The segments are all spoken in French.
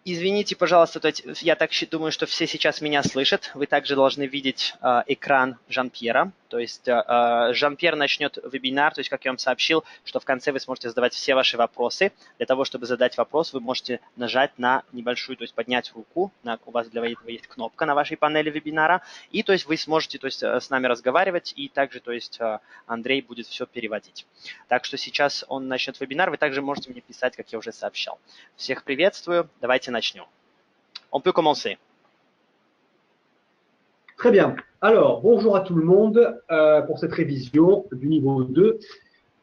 Извините, пожалуйста, я так думаю, что все сейчас меня слышат. Вы также должны видеть экран Жан-Пьера. То есть Жан-Пьер начнет вебинар, то есть, как я вам сообщил, что в конце вы сможете задавать все ваши вопросы. Для того, чтобы задать вопрос, вы можете нажать на небольшую, то есть поднять руку. У вас для этого есть кнопка на вашей панели вебинара. И то есть вы сможете то есть, с нами разговаривать, и также то есть, Андрей будет все переводить. Так что сейчас он начнет вебинар. Вы также можете мне писать, как я уже сообщал. Всех приветствую. Давайте начнем. On peut commencer. Très bien. Alors, bonjour à tout le monde pour cette révision du niveau 2.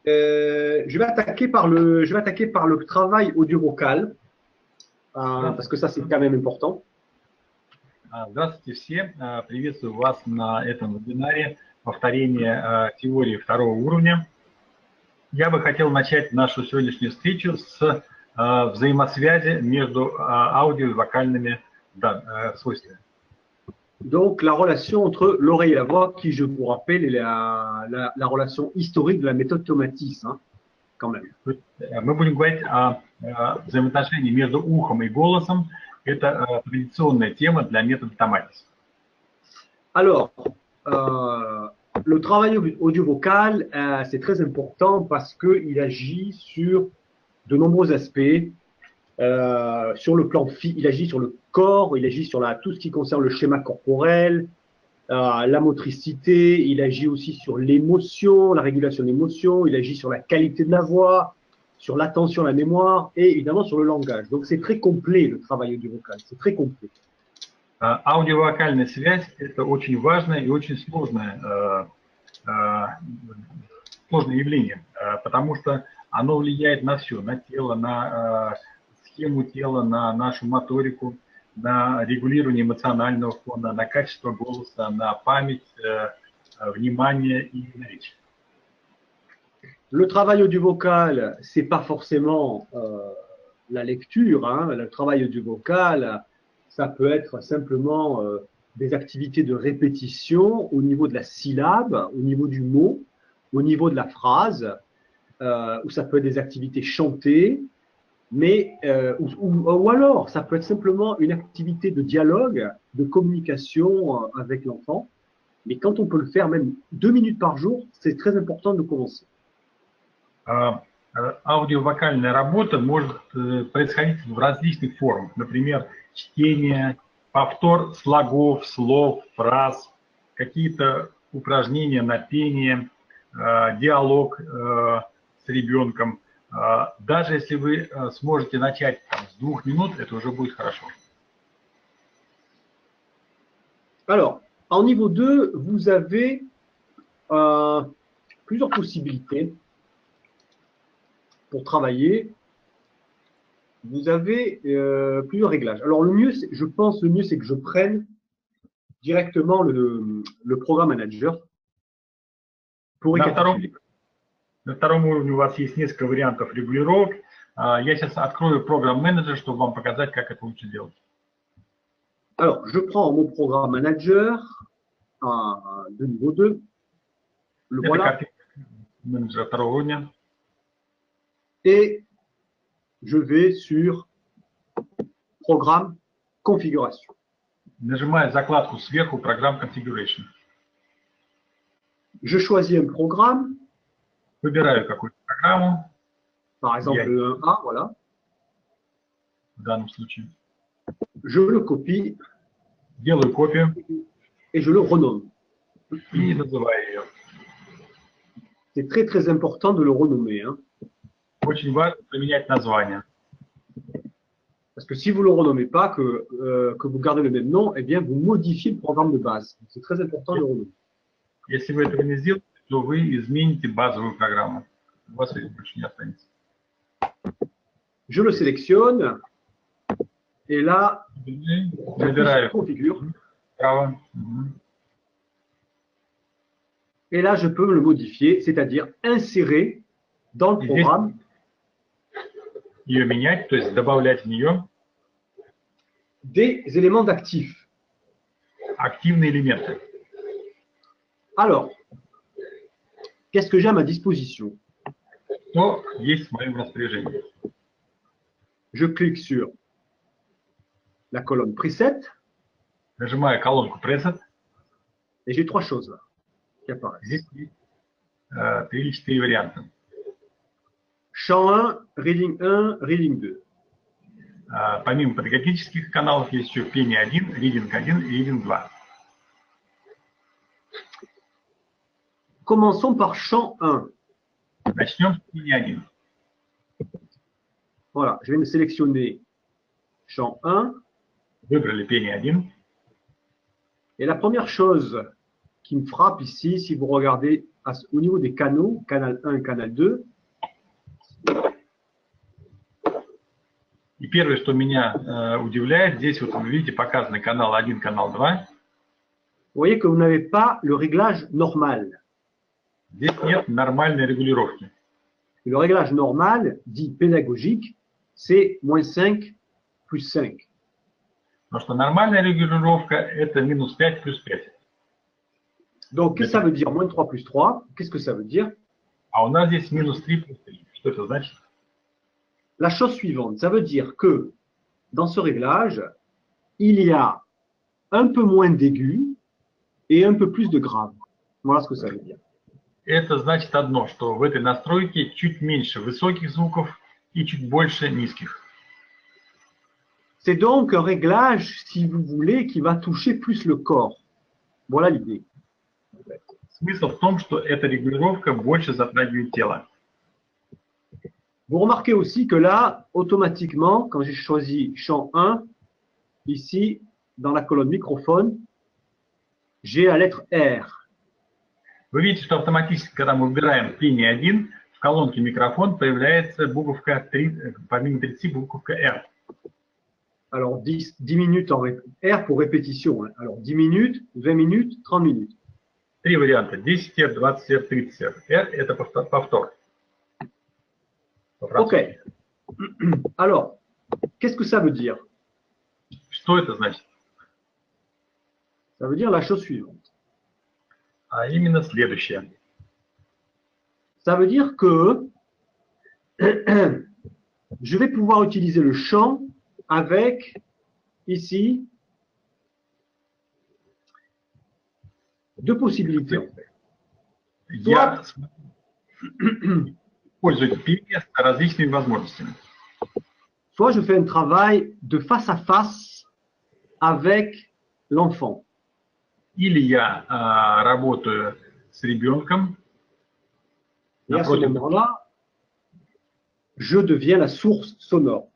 Je vais attaquer par le travail audio-vocal, parce que ça, c'est quand même important. Здравствуйте все. Приветствую вас на этом вебинаре повторение теории второго уровня. Я бы хотел начать нашу сегодняшнюю встречу с взаимосвязи между аудио и вокальными свойствами. Donc, la relation entre l'oreille et la voix, qui, je vous rappelle, est la relation historique de la méthode Tomatis, hein, quand même. Мы будем говорить о взаимоотношении между ухом и голосом. Это традиционная тема для метода Tomatis. Alors, le travail audio-vocal, c'est très important parce qu'il agit sur de nombreux aspects. Sur le plan il agit sur le corps, il agit sur tout ce qui concerne le schéma corporel, la motricité, il agit aussi sur l'émotion, la régulation de l'émotion, il agit sur la qualité de la voix, sur l'attention, la mémoire et évidemment sur le langage. Donc c'est très complet le travail audio-vocal, c'est très complet. Аудиовокальная связь – это очень важное и очень сложное явление, потому что оно влияет на все, на тело, на схему тела, на нашу моторику, на регулирование эмоционального фона, на качество голоса, на память, внимание и на речь. Le travail audio-vocal, c'est pas forcément la lecture, hein. Le travail audio-vocal, ça peut être simplement des activités de répétition au niveau de la syllabe, au niveau du mot, au niveau de la phrase, ou ça peut être des activités chantées, mais ou alors ça peut être simplement une activité de dialogue, de communication avec l'enfant. Mais quand on peut le faire même 2 minutes par jour, c'est très important de commencer. Аудиовокальная работа может происходить в различных формах. Например, чтение, повтор слогов, слов, фраз, какие-то упражнения на пение, диалог с ребенком. Даже если вы сможете начать с 2 минут, это уже будет хорошо. Alors, en niveau 2, vous avez plusieurs possibilités pour travailler. Vous avez plusieurs réglages. Alors, le mieux, je pense, le mieux, c'est que je prenne directement le programme manager pour récapituler. На втором уровне у вас есть несколько вариантов регулировок. Я сейчас открою программ менеджер, чтобы вам показать, как это лучше делать. Alors, je prends mon programme manager de niveau 2. Le voilà. Менеджер второго уровня. Et je vais sur programme configuration. Нажимаю закладку сверху программ configuration. Je choisis un programme. Выбираю какую-то программу. Par exemple, le 1A, voilà. В данном случае. Je le copie. Делаю копию. Et je le renomme. И называю ее. C'est très très important de le renommer. Hein. Очень важно поменять название. Parce que si vous ne le renommez pas, que vous gardez le même nom, eh bien, vous modifiez le programme de base. C'est très important de le renommer. Если вы этого не сделаете, то вы измените базовую программу. У вас ее больше не останется. Je le sélectionne. Et là, je configure. Et là, je peux le modifier, c'est-à-dire insérer dans le programme. Ее менять, то есть добавлять в нее des éléments d'actifs. Активные элементы. Alors, qu'est-ce que j'ai à ma disposition? Что есть в моем распоряжении? Je clique sur la colonne preset, нажимаю колонку Preset. et j'ai trois choses là qui apparaissent. Здесь есть 3 или 4 варианта. Champ 1, reading 1, reading 2. Помимо педагогических каналов есть еще пение 1, reading 1 и reading 2. Commençons par champ 1. Начнем с пения 1. Voilà, je viens de sélectionner champ 1. Выбрали пение 1. Et la première chose qui me frappe ici, si vous regardez au niveau des canaux, canal 1 et canal 2, И первое, что меня удивляет, здесь вот вы видите показаны канал 1, канал 2. vous voyez que vous n'avez pas le réglage normal. Здесь нет нормальной регулировки. Et le réglage normal, dit pédagogique, c'est -5 plus 5. Потому что нормальная регулировка это минус 5 плюс 5. Donc, qu'est-ce que ça veut dire -3 plus 3? Qu'est-ce que ça veut dire? А у нас здесь минус 3 плюс 3. Что это значит? La chose suivante, ça veut dire que dans ce réglage, il y a un peu moins d'aigus et un peu plus de graves. Voilà ce que ça veut dire. Это значит одно, что в этой настройке чуть меньше высоких звуков и чуть больше низких. C'est donc un réglage, si vous voulez, qui va toucher plus le corps. Voilà l'idée. Смысл в том, что эта регулировка больше затрагивает тело. Vous remarquez aussi que là, automatiquement, quand j'ai choisi champ 1, ici, dans la colonne microphone, j'ai la lettre R. Вы видите, что автоматически, когда мы выбираем пение 1, в колонке микрофон появляется буковка 3, помимо 30 буковка R. Alors, 10 minutes en R pour répétition. Hein. Alors, 10 minutes, 20 minutes, 30 minutes. 3 варианта. 10 R, 20 R, 30 R. R это повтор. Ok. Alors, qu'est-ce que ça veut dire? Что это значит? Ça veut dire la chose suivante. А именно следующее. Ça veut dire que je vais pouvoir utiliser le chant avec, ici, deux possibilités. Я использую пение с различными возможностями. Soit je fais un travail de face à face avec l'enfant. Или я работаю с ребенком. Et à ce moment-là, je deviens la source sonore.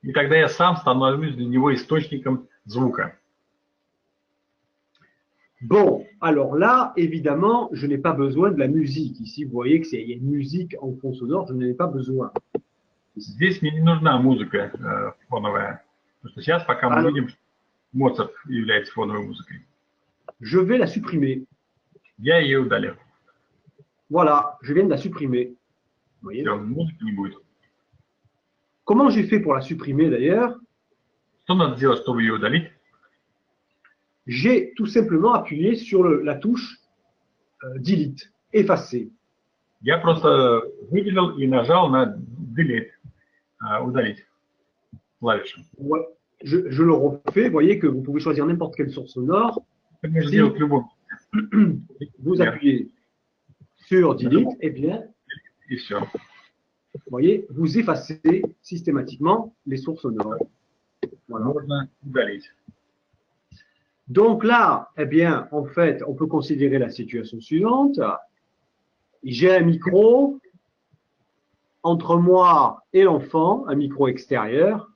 И тогда я сам становлюсь для него источником звука. Bon, alors là, évidemment, je n'ai pas besoin de la musique. Ici, vous voyez qu'il y a une musique en fond sonore, je n'en ai pas besoin. Здесь мне не нужна музыка фоновая. Потому что сейчас, пока мы видим, что Моцарт является фоновой музыкой. Je vais la supprimer. Я ее удалил. Voilà, je viens de la supprimer. Vous voyez? Все, музыки не будет. Comment j'ai fait pour la supprimer d'ailleurs? Что надо сделать, чтобы ее удалить? J'ai tout simplement appuyé sur la touche Delete, effacer. Я просто выделил и нажал на Delete, удалить клавишу. Ouais. Je le refais, vous voyez que vous pouvez choisir n'importe quelle source sonore. Это можно сделать любым. Vous appuyez sur Delete, et bien, И все. vous voyez, vous effacez systématiquement les sources sonores. Voilà. Можно удалить. Donc là, eh bien, en fait, on peut considérer la situation suivante. J'ai un micro entre moi et l'enfant, un micro extérieur.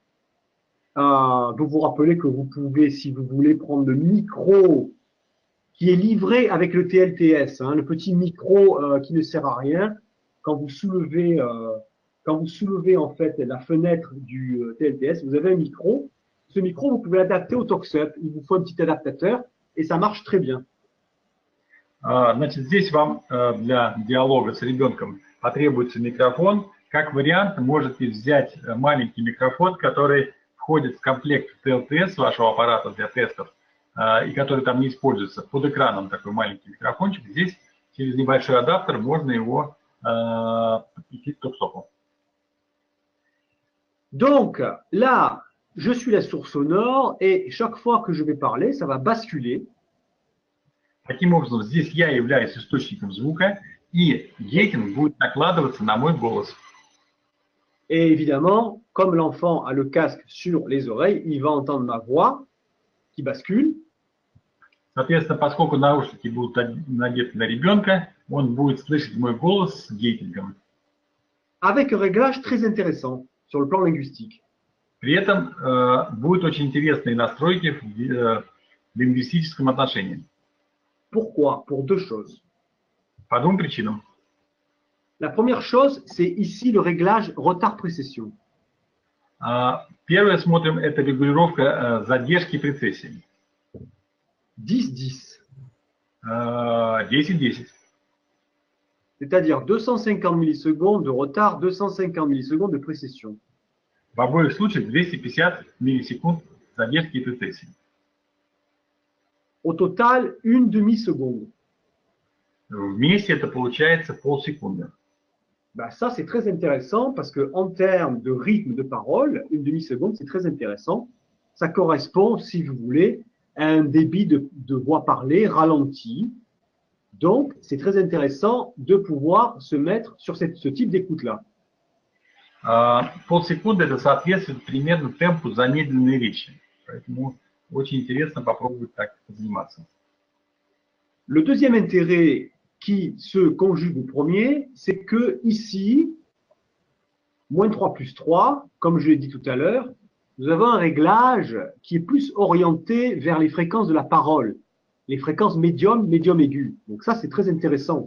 Vous vous rappelez que vous pouvez, si vous voulez, prendre le micro qui est livré avec le TLTS, hein, le petit micro qui ne sert à rien. Quand vous soulevez en fait la fenêtre du TLTS, vous avez un micro. Ce micro, vous pouvez l'adapter au Talks-Up. Il vous faut un petit adaptateur et ça marche très bien. Значит, здесь вам для диалога с ребенком потребуется микрофон. Как вариант, можете взять маленький микрофон, который входит в комплект TLTS вашего аппарата для тестов, и который там не используется. Под экраном такой маленький микрофончик. Здесь через небольшой адаптер можно его подключить к Talks-Up. Donc, là, je suis la source sonore et chaque fois que je vais parler, ça va basculer. Таким образом, здесь я являюсь источником звука, и гейтинг будет накладываться на мой голос. Et évidemment, comme l'enfant a le casque sur les oreilles, il va entendre ma voix qui bascule. Соответственно, поскольку наушники будут надеты на ребенка, он будет слышать мой голос с гейтингом. Avec un réglage très intéressant sur le plan linguistique. При этом будут очень интересные настройки в лингвистическом отношении. Pourquoi? Pour deux choses. По двум причинам. La première chose, c'est ici le réglage retard-précession. Первое смотрим, это регулировка задержки прецессии. 10-10. 10-10. C'est-à-dire 250 millisecondes de retard, 250 millisecondes de précession. В обоих случаях 250 миллисекунд задержки и прецессии. Au total, une demi-seconde. Вместе это получается полсекунды. Ben ça, c'est très intéressant parce qu'en termes de rythme de parole, une demi-seconde, c'est très intéressant. Ça correspond, si vous voulez, à un débit de voix parlée ralenti. Donc, c'est très intéressant de pouvoir se mettre sur ce type d'écoute-là. Полсекунды это соответствует примерно темпу замедленной речи. Поэтому очень интересно попробовать так заниматься. Le deuxième intérêt qui se conjugue au premier, c'est que ici, moins 3 plus 3, comme je l'ai dit tout à l'heure, nous avons un réglage qui est plus orienté vers les fréquences de la parole, les fréquences médium, médium-aigu. Donc ça, c'est très intéressant.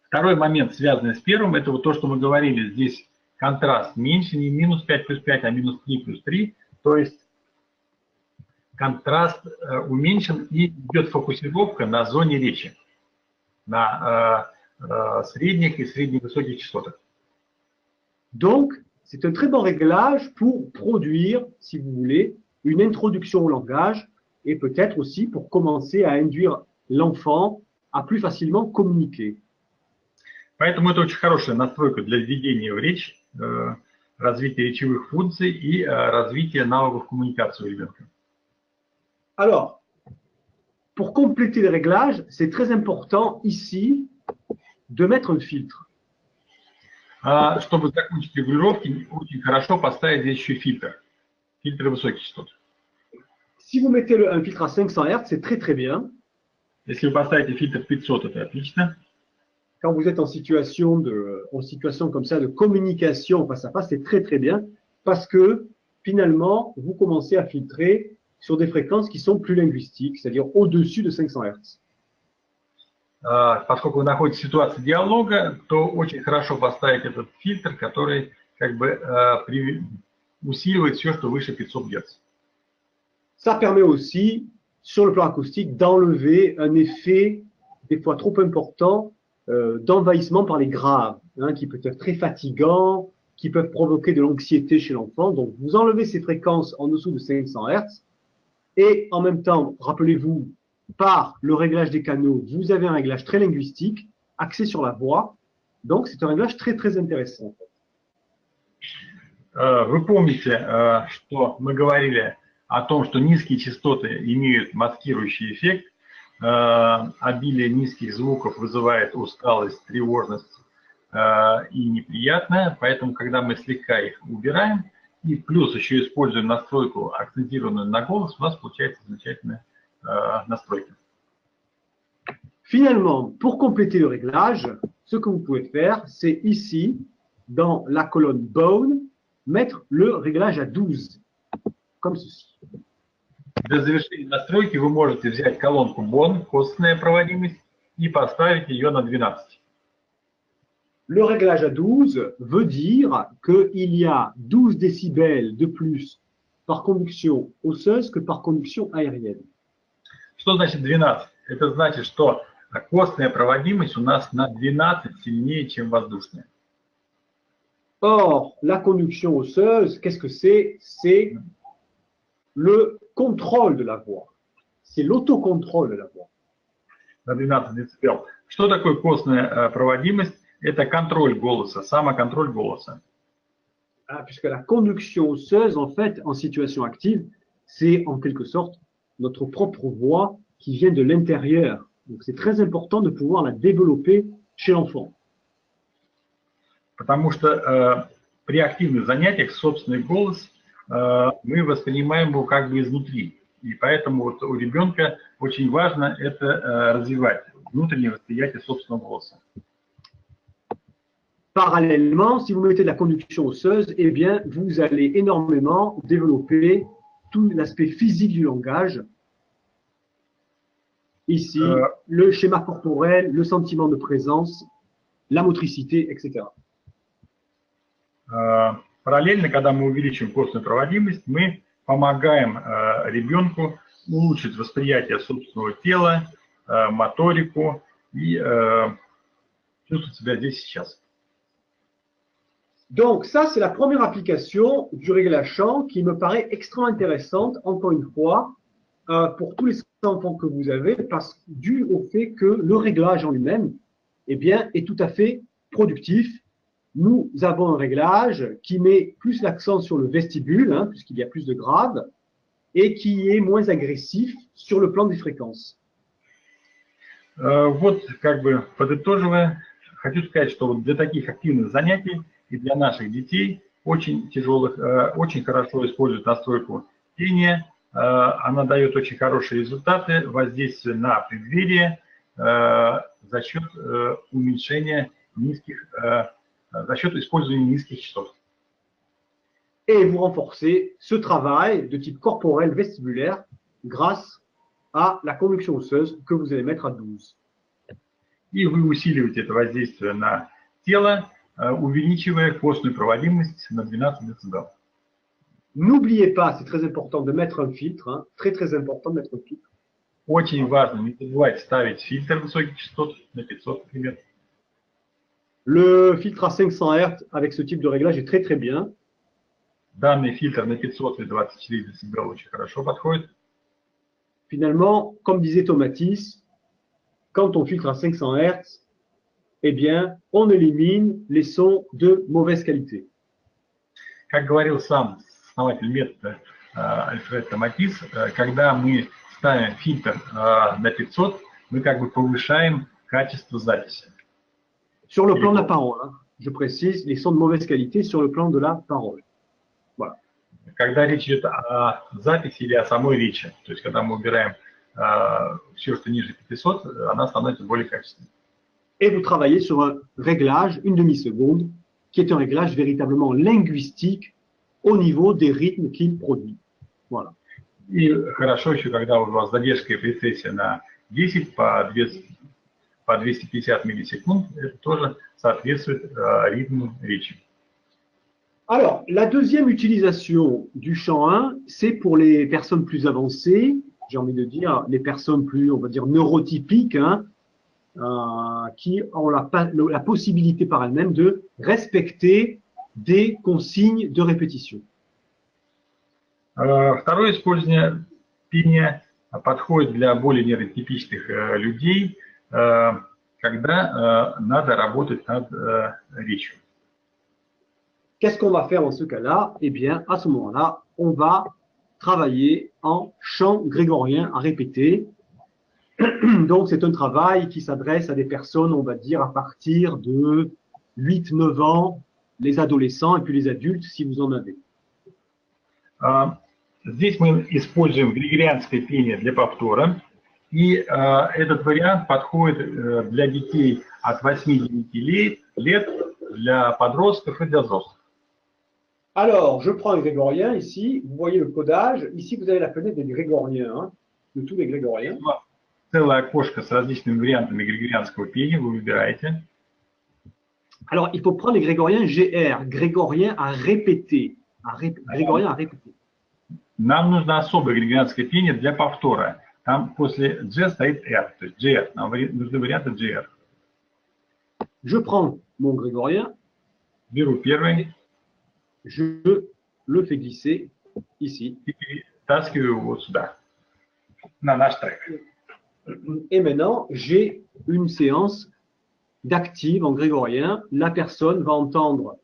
Второй момент, связанный с первым, это вот то, что мы говорили, здесь контраст меньше, не минус 5 плюс 5, а минус 3 плюс 3, то есть контраст уменьшен и идет фокусировка на зоне речи, на средних и средне-высоких частотах. Donc, c'est un très bon réglage pour produire, si vous voulez, une introduction au langage et peut-être aussi pour commencer à induire l'enfant à plus facilement communiquer. Поэтому это очень хорошая настройка для введения в речь, развития речевых функций и развития навыков коммуникации у ребенка. Alors, pour compléter le réglage, c'est très important ici de mettre un filtre. Чтобы закончить регулировки, очень хорошо поставить здесь еще фильтр. Фильтры высоких частот. Si vous mettez un filtre à 500 Hz, c'est très très bien. Если вы поставите фильтр 500, это отлично. Quand vous êtes en situation comme ça de communication face à face, c'est très très bien parce que finalement, vous commencez à filtrer sur des fréquences qui sont plus linguistiques, c'est-à-dire au-dessus de 500 Hz. Поскольку вы находитесь в ситуации диалога, то очень хорошо поставить этот фильтр, который как бы усиливает все, что выше 500 Гц. Ça permet aussi, sur le plan acoustique, d'enlever un effet des fois trop important d'envahissement par les graves, qui peut être très fatigant, qui peuvent provoquer de l'anxiété chez l'enfant. Donc, vous enlevez ces fréquences en dessous de 500 Hz et en même temps, rappelez-vous, par le réglage des canaux, vous avez un réglage très linguistique, axé sur la voix. Donc, c'est un réglage très, très intéressant. Вы помните, что мы говорили о том, что низкие частоты имеют маскирующий эффект. Обилие низких звуков вызывает усталость, тревожность и неприятное. Поэтому, когда мы слегка их убираем, и плюс еще используем настройку, акцентированную на голос, у нас получается замечательная настройка. Finalement, pour compléter le réglage, ce que vous pouvez faire, c'est ici, dans la colonne Bone, mettre le réglage à 12, comme ceci. Для завершения настройки вы можете взять колонку Bone, костная проводимость, и поставить ее на 12. Le réglage à 12 veut dire qu'il y a 12 décibels de plus par conduction osseuse que par conduction aérienne. Что значит 12? Это значит, что костная проводимость у нас на 12 сильнее, чем воздушная. Or, la conduction osseuse, qu'est-ce que c'est? C'est le contrôle de la voix. C'est l'autocontrôle de la voix. На 12 дБ. Что такое костная проводимость? Это контроль голоса, самоконтроль голоса. puisque la conduction osseuse, en fait, en situation active, c'est en quelque sorte notre propre voix qui vient de l'intérieur. Donc, c'est très important de pouvoir la développer chez l'enfant. Потому что при активных занятиях собственный голос мы воспринимаем его как бы изнутри. И поэтому вот у ребенка очень важно это развивать, внутреннее восприятие собственного голоса. Parallèlement, si vous mettez de la conduction osseuse, eh bien, vous allez énormément développer tout l'aspect physique du langage. Ici, le schéma corporel, le sentiment de présence, la motricité, etc. Параллельно, когда мы увеличиваем костную проводимость, мы помогаем ребенку улучшить восприятие собственного тела, моторику и чувствовать себя здесь и сейчас. Donc, ça, c'est la première application du réglage chant qui me paraît extrêmement intéressante, encore une fois, pour tous les enfants que vous avez, parce dû au fait que le réglage en lui-même, eh bien, est tout à fait productif. Nous avons un réglage qui met plus l'accent sur le vestibule, hein, puisqu'il y a plus de graves, et qui est moins agressif sur le plan des fréquences. Вот, как бы подытоживая, хочу сказать, что вот для таких активных занятий и для наших детей очень тяжелых, очень хорошо используют настройку пения. Она дает очень хорошие результаты, воздействие на преддверие за счет уменьшения низких, за счет использования низких частот. Et vous renforcez ce travail de type corporel vestibulaire grâce à la conduction osseuse que vous allez mettre à 12. И вы усиливаете это воздействие на тело, увеличивая костную проводимость на 12 дБ. N'oubliez pas, c'est très important de mettre un filtre, hein, très très important de mettre un filtre. Очень важно не забывать ставить фильтр высоких частот на 500, например. Le filtre à 500 Hz avec ce type de réglage est très très bien. Данный фильтр на 500 и 24 дБ очень хорошо подходит. Finalement, comme disait Tomatis, quand on filtre à 500 Hz, eh bien, on élimine les sons de mauvaise qualité. Как говорил сам основатель метода Альфред Томатис, когда мы ставим фильтр на 500, мы как бы повышаем качество записи. Sur le plan de la parole, hein, je précise, les sons de mauvaise qualité sur le plan de la parole. Voilà. Когда речь идет о записи или о самой речи, то есть когда мы убираем все, что ниже 500, она становится более качественной. Et vous travaillez sur un réglage, une demi-seconde, qui est un réglage véritablement linguistique au niveau des rythmes qu'il produit. Voilà. И хорошо еще, когда у вас задержка и прецессия на 10 по 250 миллисекунд, это тоже соответствует ритму речи. Alors, la deuxième utilisation du chant 1, c'est pour les personnes plus avancées, j'ai envie de dire les personnes plus, on va dire, neurotypiques, hein, qui ont la possibilité par elles-mêmes de respecter des consignes de répétition. Второе использование пения подходит для более нейротипичных людей, когда надо работать над речью. Qu'est-ce qu'on va faire dans ce cas-là? Eh bien, à ce moment-là, on va travailler en chant grégorien à répéter. Donc, c'est un travail qui s'adresse à des personnes, on va dire, à partir de 8-9 ans, les adolescents et puis les adultes, si vous en avez. Здесь мы используем григорианское пение для повтора. И этот вариант подходит для детей от 8-9 лет, для подростков и для взрослых. Alors, je prends un grégorien ici. Vous voyez le codage. Ici, vous avez la fenêtre des grégoriens, hein, de tous les grégoriens. Целое окошко с различными вариантами григорианского пения, вы выбираете. Alors, il faut prendre les grégoriens GR, grégorien à répéter. Grégorien à répéter. Нам нужно особое григорианское пение для повтора. Там после G стоит R, то есть GR. Нам нужны варианты GR. Je prends mon grégorien. Беру первый. Je le fais glisser ici. И перетаскиваю вот сюда, на наш трек. Et maintenant, j'ai une séance d'active en grégorien. La personne va entendre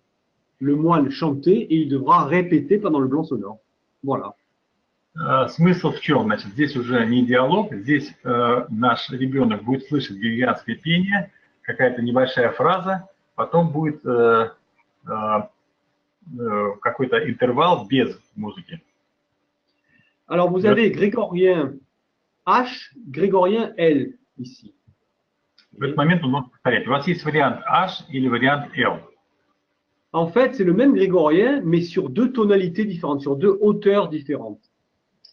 le moine chanter et il devra répéter pendant le blanc sonore. Voilà. Смысл в чем? Значит, здесь уже не диалог, здесь наш ребенок будет слышать григорианское пение, какая-то небольшая фраза, потом будет какой-то интервал без музыки. Alors, vous avez grégorien H, grégorien L ici. В этот момент он может повторять. У вас есть вариант H или вариант L. En fait, c'est le même grégorien, mais sur deux tonalités différentes, sur deux hauteurs différentes.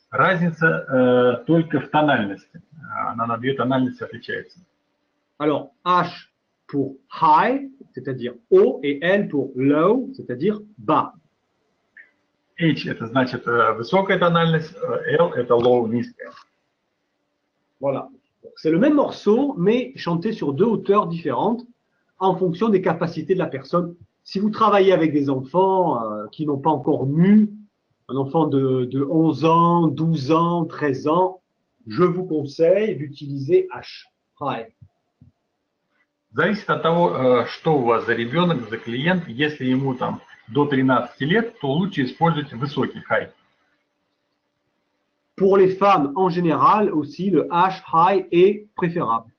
Разница только в тональности. Она на две тональности отличается. Alors, H pour high, c'est-à-dire haut, et L pour low, c'est-à-dire bas. H это значит высокая тональность, L это low, низкая. Voilà. C'est le même morceau, mais chanté sur deux hauteurs différentes en fonction des capacités de la personne. Si vous travaillez avec des enfants qui n'ont pas encore mu, un enfant de 11 ans, 12 ans, 13 ans, je vous conseille d'utiliser H, high. Зависит от того, что у вас за ребенок, за клиент. Если ему там до 13 лет, то лучше использовать высокий high. Pour les femmes en général aussi, le H high est préférable.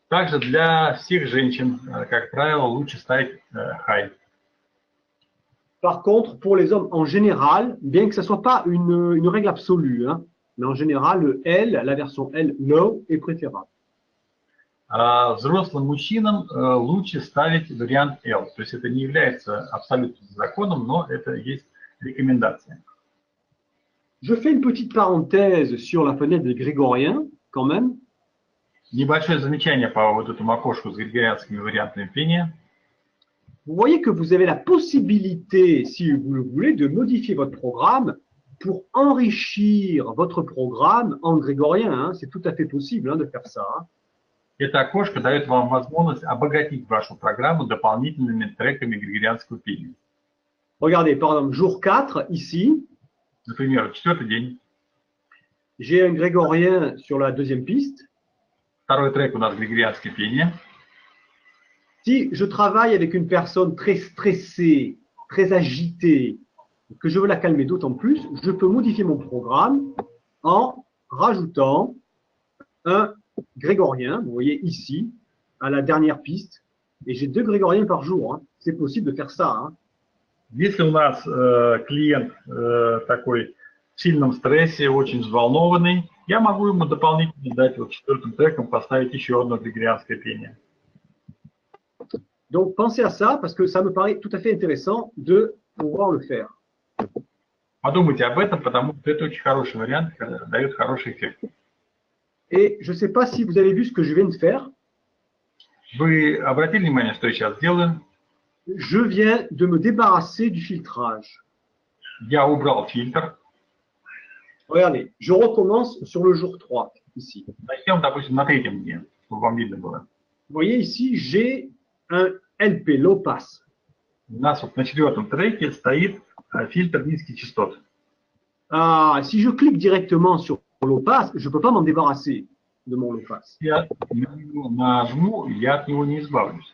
Также для всех женщин, как правило, лучше ставить high. Par contre, pour les hommes en général, bien que ce ne soit pas une règle absolue, hein, mais en général, le L, la version L low, est préférable. А взрослым мужчинам лучше ставить вариант L. То есть это не является абсолютным законом, но это есть рекомендация. Je fais une petite parenthèse sur la fenêtre des grégoriens, quand même. Небольшое замечание по вот этому окошку с григорианскими вариантами пения. Vous voyez que vous avez la possibilité, si vous le voulez, de modifier votre programme pour enrichir votre programme en grégorien. Hein. C'est tout à fait possible hein, de faire ça. Hein. Это окошко дает вам возможность обогатить вашу программу дополнительными треками григорианского пения. Regardez, par exemple, jour 4, ici. Например, четвертый день. J'ai un grégorien sur la deuxième piste. Второй трек у нас григорианское пение. Si je travaille avec une personne très stressée, très agitée, que je veux la calmer d'autant plus, je peux modifier mon programme en rajoutant un grégorien, vous voyez ici, à la dernière piste, et j'ai 2 grégoriens par jour. Hein. C'est possible de faire ça. Hein. Если у нас клиент такой в сильном стрессе, очень взволнованный, я могу ему дополнительно дать вот четвертым треком поставить еще одно григорианское пение. Donc pensez à ça parce que ça me paraît tout à fait intéressant de pouvoir le faire. Подумайте об этом, потому что это очень хороший вариант, дает хороший эффект. Et je ne sais pas si vous avez vu ce que je viens de faire. Вы обратили внимание, что я сейчас делаю? Je viens de me débarrasser du filtrage. Я убрал фильтр. Regardez, je recommence sur le jour 3, ici. Начнем, допустим, на третьем дне, чтобы вам видно было. Vous voyez ici, j'ai un LP, low pass. У нас вот на четвертом треке стоит фильтр низких частот. Ah, si je clique directement sur low pass, je ne peux pas m'en débarrasser de mon low pass. Я на него нажму, я от него не избавлюсь.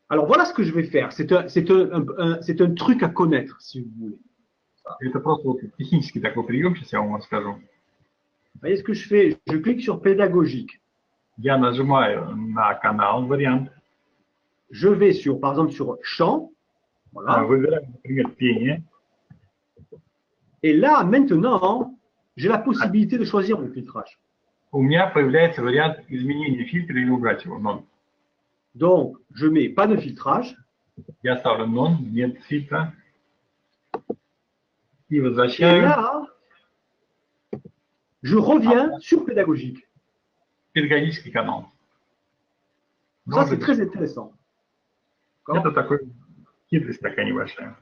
Alors voilà ce que je vais faire. C'est un truc à connaître, si vous voulez. Это просто вот технический такой прием, сейчас я вам расскажу. Vous voyez ce que je fais? Je clique sur pédagogique. Я нажимаю на канал, вариант. Je vais sur, par exemple, sur chant. Voilà. Выбираю, например, пение. Et là, maintenant, j'ai la possibilité de choisir mon filtrage. У меня появляется вариант изменения фильтра или убрать его, non. Donc, je mets pas de filtrage. Я ставлю non, нет фильтра. И Et возвращаю là, je reviens sur pédagogique. педагогический канал. Ça, c'est très intéressant. Это такой, хитрость такая небольшая.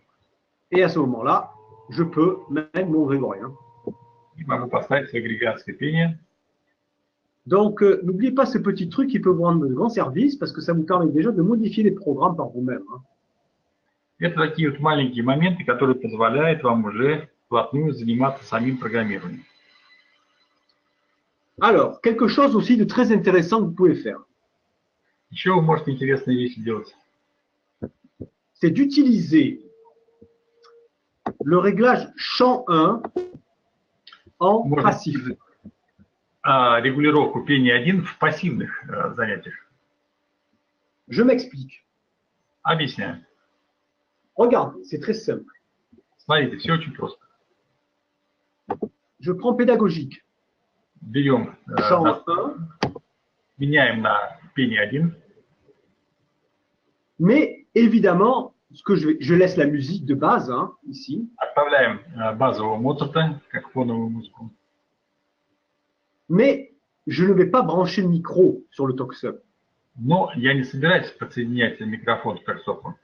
Et à ce moment-là, je peux mettre mon grégorien. И могу поставить свое григорианское пение. Donc, n'oubliez pas ce petit truc qui peut vous rendre de grands services parce que ça vous permet déjà de modifier les programmes par vous-même. Hein. Это такие вот маленькие моменты, которые позволяют вам уже вплотную заниматься самим программированием. Alors, quelque chose aussi de très intéressant que vous pouvez faire. Еще вы можете интересные вещи делать. c'est d'utiliser le réglage chant 1 en Можно passif. использовать, регулировку пения 1 в пассивных занятиях. Je m'explique. Объясняю. Regarde, c'est très simple. Смотрите, все очень просто. Je prends pédagogique. Берем, Chant 1, меняем на пение 1. mais évidemment, ce que je laisse la musique de base, hein, ici, Оставляем базового Моцарта, как фоновую музыку. mais je ne vais pas brancher le micro sur le Toxum. Но я не собираюсь подсоединять микрофон к таксофону.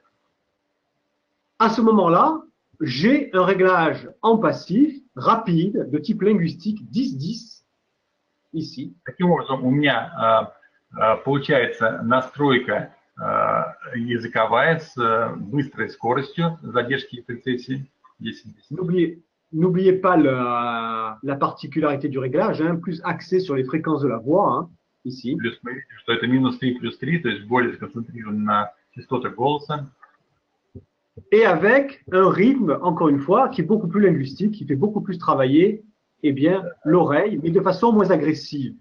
À ce moment-là, j'ai un réglage en passif, rapide, de type linguistique 10-10, ici. Таким образом, у меня получается настройка языковая с быстрой скоростью задержки и прецессии 10-10. N'oubliez pas la particularité du réglage, hein, plus axé sur les fréquences de la voix, hein, ici. Плюс мы видим, что это -3 + 3, то есть более сконцентрирован на частотах голоса. Et avec un rythme, encore une fois, qui est beaucoup plus linguistique, qui fait beaucoup plus travailler eh bien, l'oreille, mais de façon moins agressive.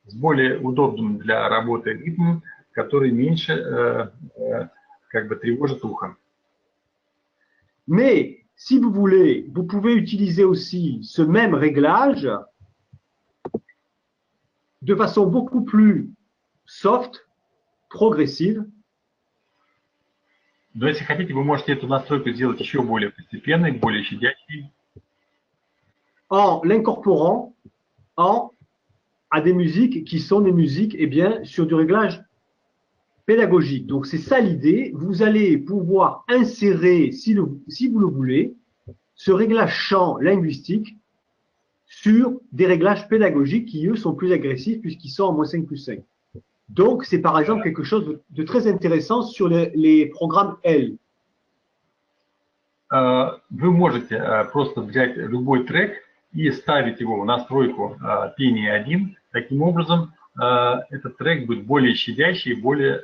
С более удобным для работы ритмом, который меньше как бы тревожит ухо. Mais si vous voulez, vous pouvez utiliser aussi ce même réglage de façon beaucoup plus soft, progressive. Но если хотите, вы можете эту настройку сделать еще более постепенной, более щадящей. En l'incorporant à des musiques qui sont des musiques eh bien, sur du réglage pédagogique. Donc c'est ça l'idée, vous allez pouvoir insérer, si vous le voulez, ce réglage chant linguistique sur des réglages pédagogiques qui, eux, sont plus agressifs puisqu'ils sont en -5 + 5. Donc c'est par exemple quelque chose de très intéressant sur les programmes L. Вы можете просто взять любой трек и ставить его в настройку пения 1. Таким образом, этот трек будет более щадящий, более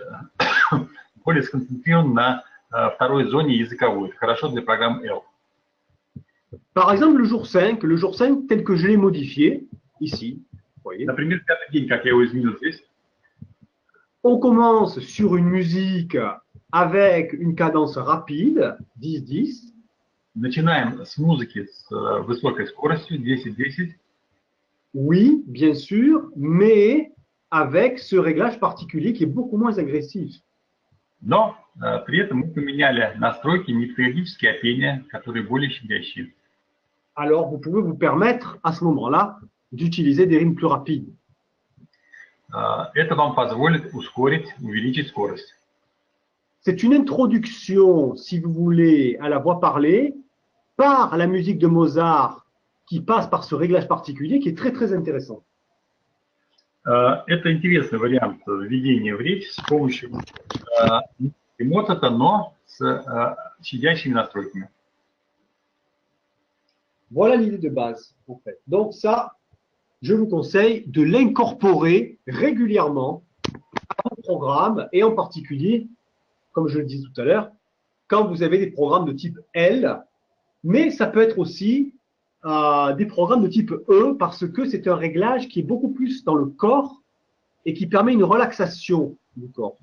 сконцентрирован на второй зоне языковой. Это хорошо для программ L. Par exemple, le jour 5 tel que je l'ai modifié, ici, vous voyez. Например, пятый день, как я его изменил здесь. On commence sur une musique avec une cadence rapide, 10-10. Начинаем с музыки с высокой скоростью, 10-10. Oui, bien sûr, mais avec ce réglage particulier qui est beaucoup moins agressif. Но при этом мы поменяли настройки не периодические, а пения, которые более щадящие. Alors, vous pouvez vous permettre à ce moment-là d'utiliser des rythmes plus rapides. Это вам позволит ускорить, увеличить скорость. C'est une introduction, si vous voulez, à la voix parlée par la musique de Mozart qui passe par ce réglage particulier qui est très très intéressant. Это интересный вариант введения в речь с помощью Моцарта, но с щадящими настройками. Voilà l'idée de base, en fait. Donc ça, je vous conseille de l'incorporer régulièrement à vos programmes et en particulier, comme je le disais tout à l'heure, quand vous avez des programmes de type L, mais ça peut être aussi des programmes de type E parce que c'est un réglage qui est beaucoup plus dans le corps et qui permet une relaxation du corps.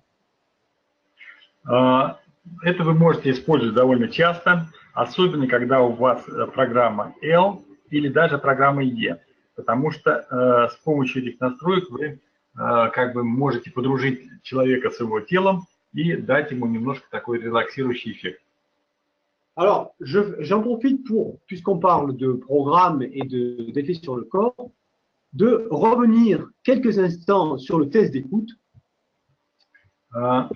Это вы можете использовать довольно часто, особенно когда у вас программа L или даже программа E, потому что с помощью этих настроек вы как бы можете подружить человека с его телом и дать ему немножко такой релаксирующий эффект. Alors, j'en profite puisqu'on parle de programmes et d'effets sur le corps, de revenir quelques instants sur le test d'écoute.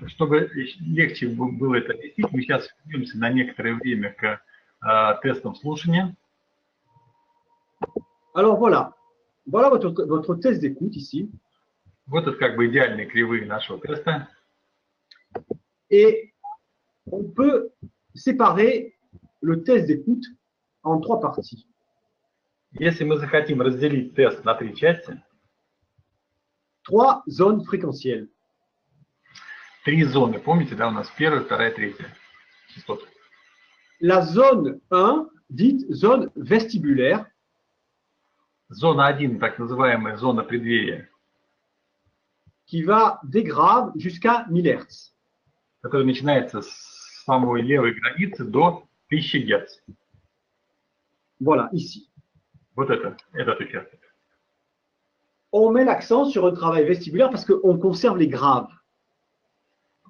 Чтобы легче было это объяснить, мы сейчас вернемся на некоторое время к тестам слушания. Alors voilà votre test d'écoute ici. Вот это как бы идеальные кривые нашего теста. Et on peut séparer le test d'écoute en 3 parties. Если мы захотим разделить тест на 3 части, 3 zones fréquentielles. 3 зоны, помните, да, у нас первая, вторая, третья. частоты. La zone 1, dite zone vestibulaire, Зона 1, так называемая зона преддверия, qui va des graves jusqu'à 1000 Hz. которая начинается с самой левой границы до 1000 Гц. Voilà, ici. Вот этот участок. On met l'accent sur un travail vestibulaire parce qu'on conserve les graves.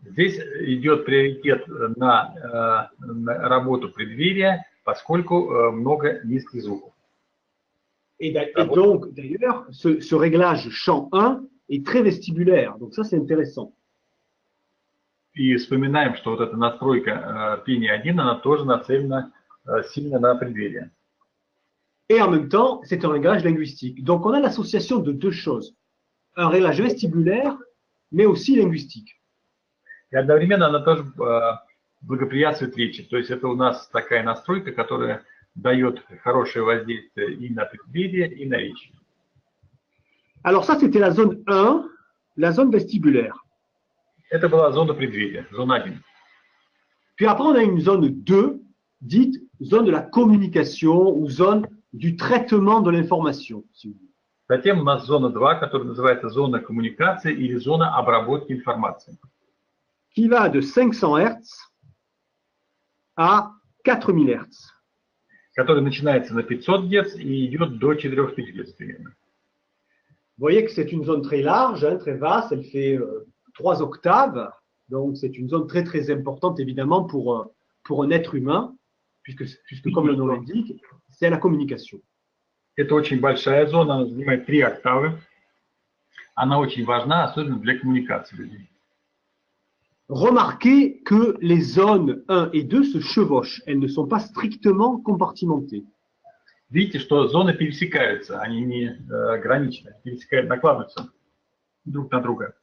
Здесь идет приоритет на работу преддверия, поскольку много низких звуков. Et donc, d'ailleurs, ce réglage champ 1 est très vestibulaire. Donc ça, c'est intéressant. И вспоминаем, что вот эта настройка пения 1, она тоже нацелена сильно на преддверие. Et en même temps, c'est un réglage linguistique. Donc, on a l'association de deux choses. Un réglage vestibulaire, mais aussi linguistique. И одновременно она тоже благоприятствует речи. То есть это у нас такая настройка, которая дает хорошее воздействие и на преддверие, и на речь. Alors ça, c'était la zone 1, la zone vestibulaire. Это была зона преддверия, зона 1. Puis après, on a une zone 2, dite zone de la communication ou zone du traitement de l'information. Затем у нас зона 2, которая называется зона коммуникации или зона обработки информации. Qui va de 500 Hz à 4000 Hz. Которая начинается на 500 Гц и идет до 4000 Гц примерно. Vous voyez que c'est une zone très large, hein, très vaste, elle fait 3 octaves, donc c'est une zone très très importante évidemment pour un être humain, puisque comme le nom l'indique, c'est la communication. Это очень большая зона, она занимает 3 октавы. Она очень важна, особенно для коммуникации людей. Remarquez que les zones 1 et 2 se chevauchent, elles ne sont pas strictement compartimentées. Видите, что зоны пересекаются, они не граничны, пересекают, накладываются друг на друга.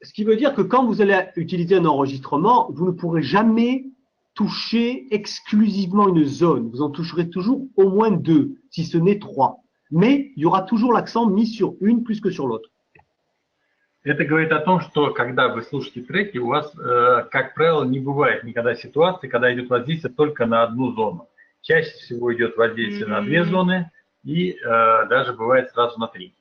Ce qui veut dire que quand vous allez utiliser un enregistrement, vous ne pourrez jamais toucher exclusivement une zone. Vous en toucherez toujours au moins 2, si ce n'est 3. Mais il y aura toujours l'accent mis sur une plus que sur l'autre. Это говорит о том, что когда вы слушаете треки, у вас, как правило, не бывает никогда ситуации, когда идет воздействие только на одну зону. Чаще всего идет воздействие на 2 зоны и даже бывает сразу на 3.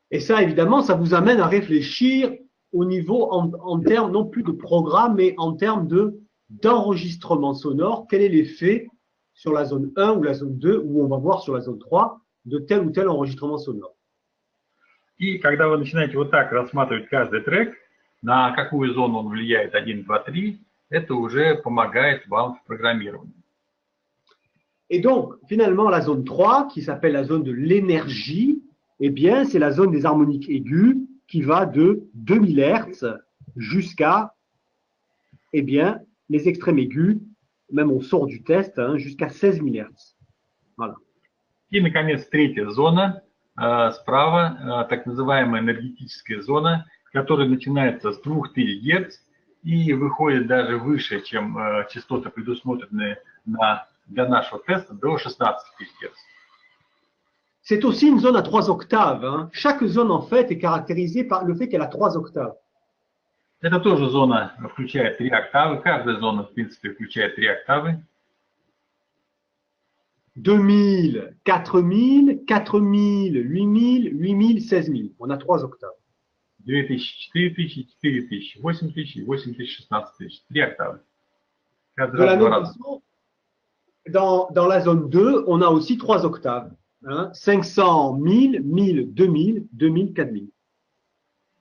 Et ça, évidemment, ça vous amène à réfléchir au niveau en termes non plus de programme, mais en termes d'enregistrement sonore. Quel est l'effet sur la zone 1 ou la zone 2, ou on va voir sur la zone 3, de tel ou tel enregistrement sonore. И когда вы начинаете вот так рассматривать каждый трек, на какую зону он влияет 1, 2, 3, это уже помогает вам в программировании. Et donc, finalement, la zone 3, qui s'appelle la zone de l'énergie, eh bien, c'est la zone des harmoniques aiguës qui va de 2000 Hz jusqu'à, eh bien, les extrêmes aigus, même on sort du test, hein, jusqu'à 16 000 Hz. Voilà. И, наконец, третья зона, справа, так называемая энергетическая зона, которая начинается с 2000 Гц и выходит даже выше, чем частоты, предусмотренные для нашего теста, до 16 000 Гц. C'est aussi une zone à 3 octaves. Hein. Chaque zone, en fait, est caractérisée par le fait qu'elle a 3 octaves. Это тоже зона включает 3 октавы. Каждая зона, в принципе, включает 3 октавы. 2000, 4000, 4000, 8000, 8000, 16000. On a 3 octaves. 2000, 4000, 4000, 8000, 8000, 16000. 3 октавы. De la même façon, dans la zone 2, on a aussi 3 octaves. Hein, 500, 1000, 1000, 2000, 2000, 4000.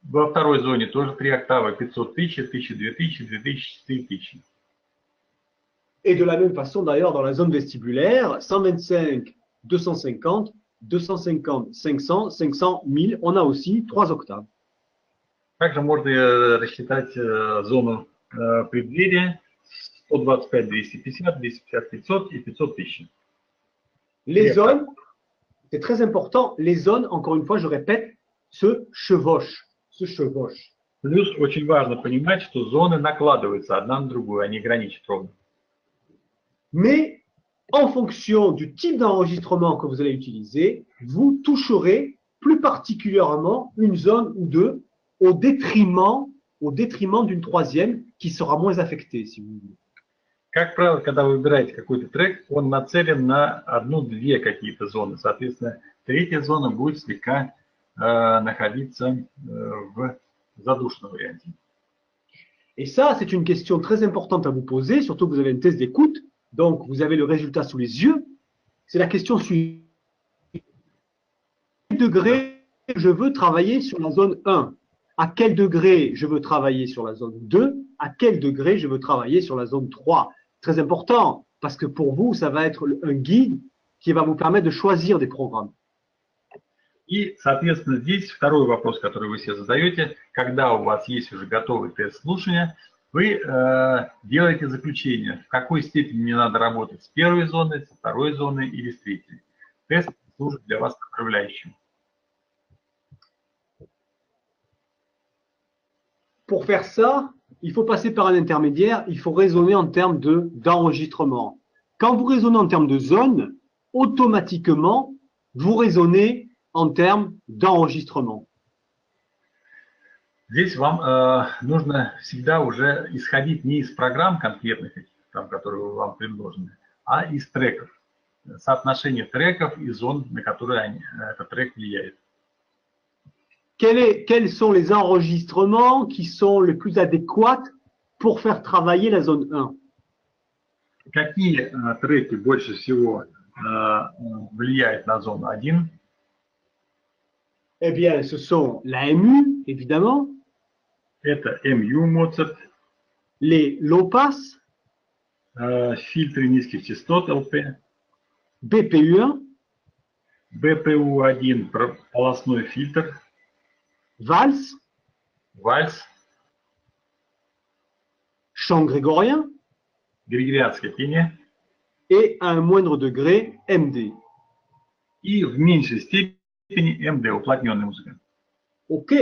Во второй зоне тоже 3 октавы. 500 тысяч, 1000, 2000, 2000, 4000. Et de la même façon, d'ailleurs, dans la zone vestibulaire, 125, 250, 250, 500, 500, 1000, on a aussi 3 octaves. Также можно рассчитать зону преддверия 125, 250, 250, 500 и 500 тысяч. Les zones, c'est très important, les zones, encore une fois, je répète, se chevauchent. Плюс очень важно понимать, что зоны накладываются одна на другую, они граничат ровно. Mais en fonction du type d'enregistrement que vous allez utiliser, vous toucherez plus particulièrement une zone ou deux au détriment d'une troisième qui sera moins affecté, si vous voulez. Как правило, когда вы выбираете какой-то трек, он нацелен на одну-две какие-то зоны. Соответственно, третья зона будет слегка находиться в задушенном варианте. Et ça, c'est une question très importante à vous poser, surtout que vous avez une thèse d'écoute, donc vous avez le résultat sous les yeux. C'est la question suivante. À quel degré je veux travailler sur la zone 1? À quel degré je veux travailler sur la zone 2? À quel degré je veux travailler sur la zone 3? Très important, parce que pour vous, ça va être un guide qui va vous permettre de choisir des programmes. И, соответственно, здесь второй вопрос, который вы себе задаете, когда у вас есть уже готовый тест слушания, вы делаете заключение, в какой степени мне надо работать с первой зоной, со второй зоной или с третьей. Тест служит для вас направляющим. Pour faire ça, il faut passer par un intermédiaire, il faut raisonner en termes d'enregistrement. Quand vous raisonnez en termes de zone, automatiquement, vous raisonnez en termes d'enregistrement. Здесь вам нужно всегда уже исходить не из программ конкретных, там, которые вам предложены, а из треков. Соотношение треков и зон, на которые этот трек влияет. Quels sont les enregistrements qui sont les plus adéquats pour faire travailler la zone 1? Какие треки больше всего влияют на зону 1? Eh bien, ce sont la MU, évidemment. Это MU Mozart, les low pass, фильтры низких частот LP, BPU1, BPU1 полостной фильтр, Vals, вальс, chant grégorien, григорианское пение et à un moindre degré MD. И в меньшей степени MD, уплотненная музыка. Ok,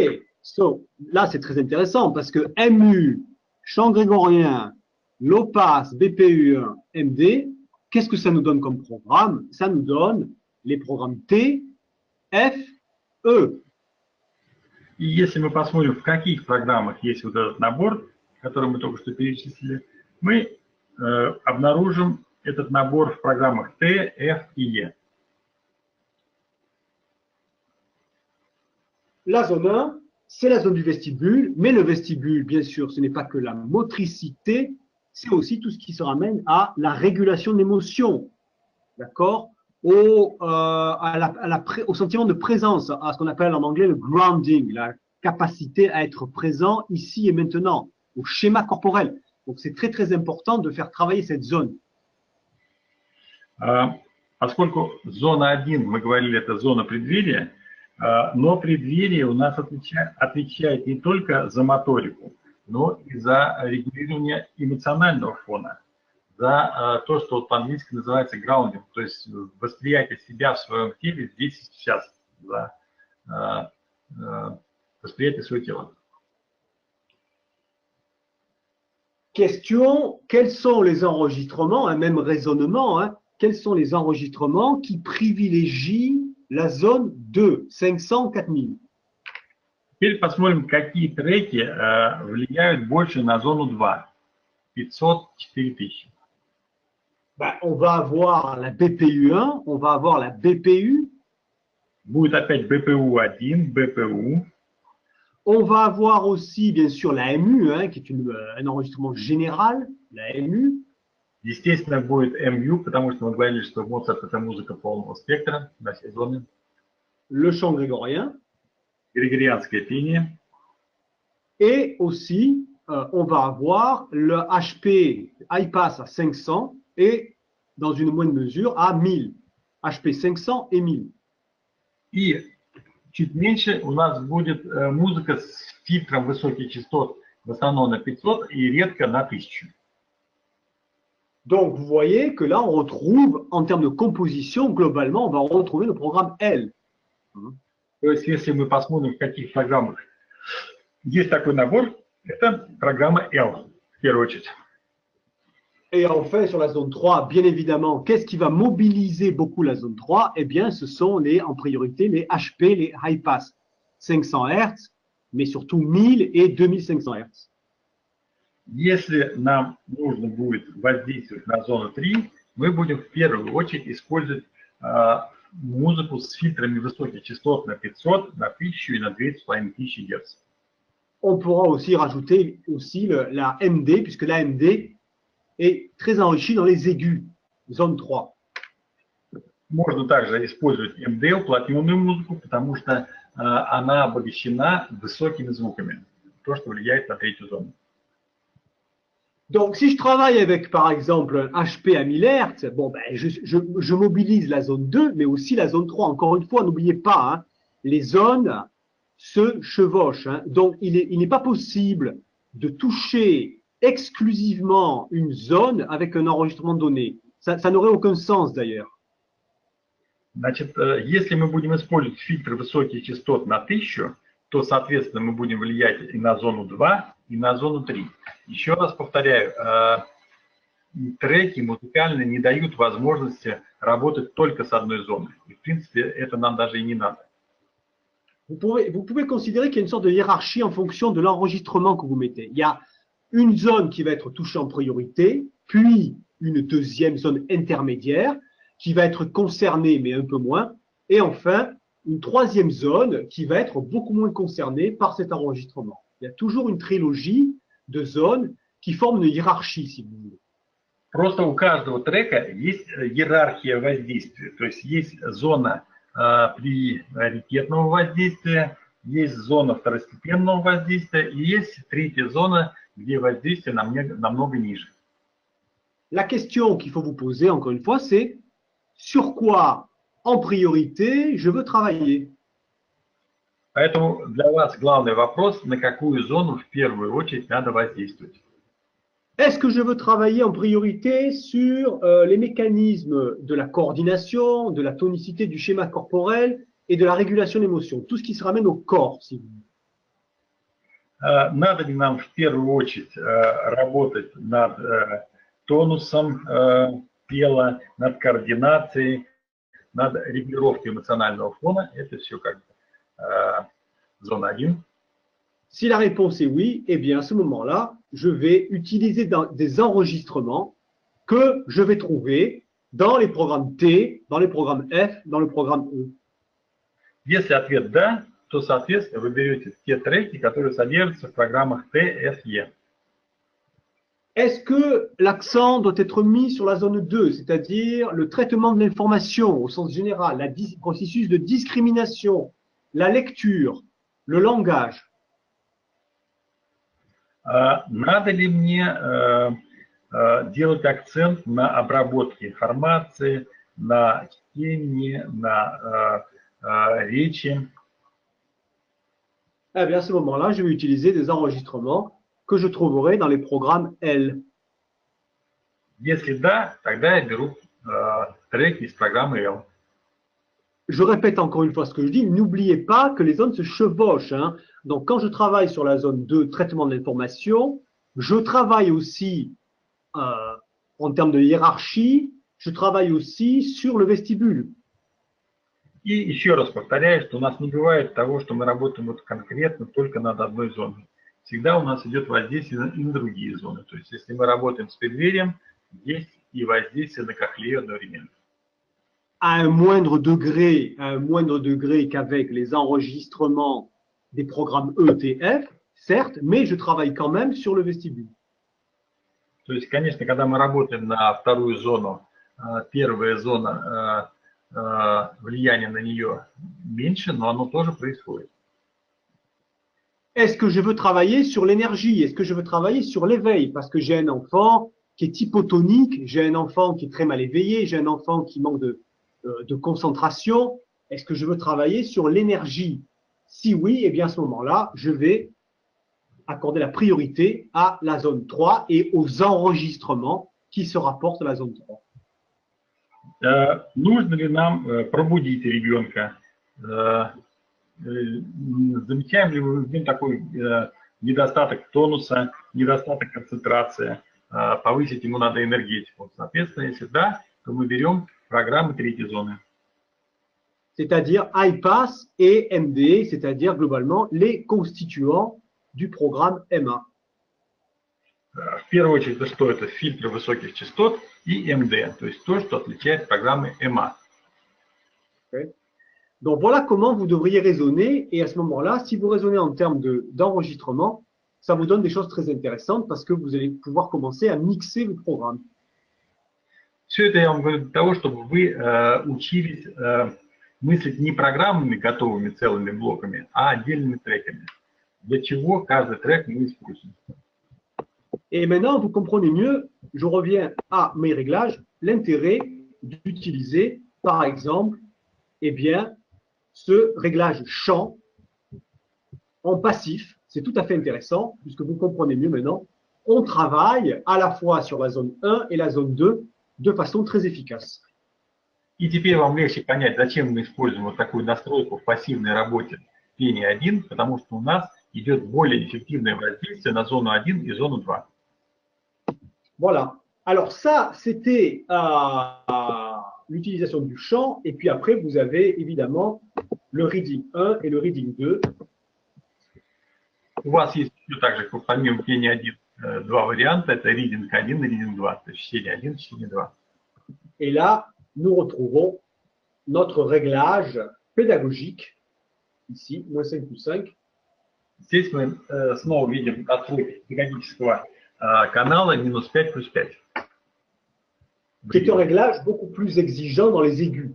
so, là c'est très intéressant parce que MU, chant grégorien, low pass, BPU1, MD, qu'est-ce que ça nous donne comme programme? Ça nous donne les programmes T, F, E. И если мы посмотрим, в каких программах есть вот этот набор, который мы только что перечислили, мы обнаружим этот набор в программах T, F и E. La zone 1, c'est la zone du vestibule, mais le vestibule, bien sûr, ce n'est pas que la motricité, c'est aussi tout ce qui se ramène à la régulation d'émotions, d'accord, au sentiment de présence, à ce qu'on appelle en anglais le grounding, la capacité à être présent ici et maintenant, au schéma corporel. Donc, c'est très, très important de faire travailler cette zone. Поскольку зона 1, мы говорили, это зона преддверия, но преддверие у нас отвечает не только за моторику, но и за регулирование эмоционального фона, за то, что по-английски называется grounding, то есть восприятие себя в своем теле здесь и сейчас, за восприятие своего тела. Question, quels sont les enregistrements, un même raisonnement, hein, quels sont les enregistrements qui privilégient la zone 2, 500-4000? Теперь посмотрим, какие треки влияют больше на зону 2, 500-4000. Ben, on va avoir la BPU1, on va avoir la BPU. Будет опять BPU1, BPU. On va avoir aussi, bien sûr, la MU, hein, qui est un enregistrement général, la MU. Естественно, будет MU, потому что мы говорили, что Моцарт – это музыка полного спектра на все зоны. Le chant grégorien. Григорианское пение. Et aussi, on va avoir le HP high pass à 500 et, dans une moindre mesure, à 1000. HP 500 et 1000. И чуть меньше у нас будет музыка с фильтром высоких частот, в основном на 500 и редко на 1000. Donc, vous voyez que là, on retrouve, en termes de composition, globalement, on va retrouver le programme L. То есть, если мы посмотрим, в каких программах есть такой набор, это программа L, в первую очередь. Et enfin, sur la zone 3, bien évidemment, qu'est-ce qui va mobiliser beaucoup la zone 3? Eh bien, ce sont en priorité les HP, les high pass, 500 Hz, mais surtout 1000 et 2500 Hz. Если нам нужно будет воздействовать на зону 3, мы будем в первую очередь использовать музыку с фильтрами высоких частот на 500, на 1000 и на 2500 Гц. On pourra aussi rajouter aussi la MD, puisque la MD est très enrichie dans les aigus, zone 3. Можно также использовать МД, уплотненную музыку, потому что она обогащена высокими звуками, то, что влияет на третью зону. Donc, si je travaille avec, par exemple, un HP à 1000 Hz, bon, ben, je mobilise la zone 2, mais aussi la zone 3. Encore une fois, n'oubliez pas, hein, les zones se chevauchent. Hein. Donc, il n'est pas possible de toucher exclusivement une zone avec un enregistrement donné. Ça n'aurait aucun sens d'ailleurs. Значит, если мы будем использовать фильтры высоких частот на 1000, то, соответственно, мы будем влиять и на зону 2, и на зону 3. Еще раз повторяю, треки музыкальные не дают возможности работать только с одной зоной. И, в принципе, это нам даже и не надо. Vous pouvez considérer qu'il y a une sorte de hiérarchie en fonction de l'enregistrement que vous mettez. Il y a une zone qui va être touchée en priorité, puis une deuxième zone intermédiaire qui va être concernée mais un peu moins, et enfin une troisième zone qui va être beaucoup moins concernée par cet enregistrement. Il y a toujours une trilogie de zones qui forment une hiérarchie, si vous voulez. Просто у каждого трека есть иерархия воздействия, то есть есть зона приоритетного воздействия, есть зона второстепенного воздействия и есть третья зона, где воздействие намного ниже. La question qu'il faut vous poser, encore une fois, c'est sur quoi, en priorité, je veux travailler. Поэтому для вас главный вопрос, на какую зону в первую очередь надо воздействовать. Est-ce que je veux travailler en priorité sur les mécanismes de la coordination, de la tonicité du schéma corporel et de la régulation d'émotions, tout ce qui se ramène au corps, si vous voulez. Надо ли нам в первую очередь работать над тонусом тела, над координацией, над регулировкой эмоционального фона? Это все как зона 1. Si la réponse est oui, eh bien à ce moment-là, je vais utiliser des enregistrements que je vais trouver dans les programmes T, dans les programmes F, dans le programme E. Если ответ «да», то, соответственно, вы берете те треки, которые содержатся в программах T, F, E. Est-ce que l'accent doit être mis sur la zone 2, c'est-à-dire le traitement de l'information au sens général, le processus de discrimination, la lecture, le langage? Надо ли мне делать акцент на обработке информации, на чтении, на речи? Eh bien, à ce moment-là, je vais utiliser des enregistrements que je trouverai dans les programmes L. Если да, тогда я беру треки из программы L. Je répète encore une fois ce que je dis, n'oubliez pas que les zones se chevauchent. Hein. Donc, quand je travaille sur la zone 2, traitement de l'information, je travaille aussi, en termes de hiérarchie, je travaille aussi sur le vestibule. И еще раз повторяю, что у нас не бывает того, что мы работаем вот конкретно только над одной зоной. Всегда у нас идет воздействие и на другие зоны. То есть, если мы работаем с преддверием, есть и воздействие на кохлею одновременно. À un moindre degré qu'avec les enregistrements des programmes ETF, certes, mais je travaille quand même sur le vestibule. То есть, конечно, когда мы работаем на вторую зону, первая зона, влияние на нее меньше, но оно тоже происходит. Est-ce que je veux travailler sur l'énergie? Est-ce que je veux travailler sur l'éveil? Parce que j'ai un enfant qui est hypotonique, j'ai un enfant qui est très mal éveillé, j'ai un enfant qui manque de concentration. Est-ce que je veux travailler sur l'énergie? Si oui, eh bien à ce moment-là, je vais accorder la priorité à la zone 3 et aux enregistrements qui se rapportent à la zone 3. Нужно ли нам пробудить ребенка? Замечаем ли мы в нем такой недостаток тонуса, недостаток концентрации? Повысить ему надо энергетику. Соответственно, если да, то мы берем программы третьей зоны. C'est-à-dire IPAS et MD, c'est-à-dire globalement les constituants du programme MA. В первую очередь, это что? Это фильтры высоких частот и МД, то есть то, что отличает программы EMA. Okay. Donc voilà comment vous devriez raisonner. Et à ce moment-là, si vous raisonnez en termes d'enregistrement, ça vous donne des choses très intéressantes parce que vous allez pouvoir commencer à mixer le programme. Все это я вам говорю для того, чтобы вы учились мыслить не программами, готовыми целыми блоками, а отдельными треками. Для чего каждый трек мы используем. Et maintenant, vous comprenez mieux, je reviens à mes réglages, l'intérêt d'utiliser, par exemple, eh bien, ce réglage chant en passif. C'est tout à fait intéressant, puisque vous comprenez mieux maintenant. On travaille à la fois sur la zone 1 et la zone 2 de façon très efficace. И теперь вам легче понять, зачем мы используем вот такую настройку в пассивной работе пения 1, потому что у нас идет более эффективное воздействие на зону 1 и зону 2. Voilà. Alors ça, c'était l'utilisation du chant. Et puis après, vous avez évidemment le reading 1 et le reading 2. У вас есть еще также, помимо пения 1, два варианта. Это reading 1 и reading 2, то есть чтение 1, чтение 2. Et là, nous retrouvons notre réglage pédagogique, ici, moins 5 plus 5. Здесь мы снова видим настройки педагогического канала минус 5 плюс 5. C'est un réglage beaucoup plus exigeant dans les aigus,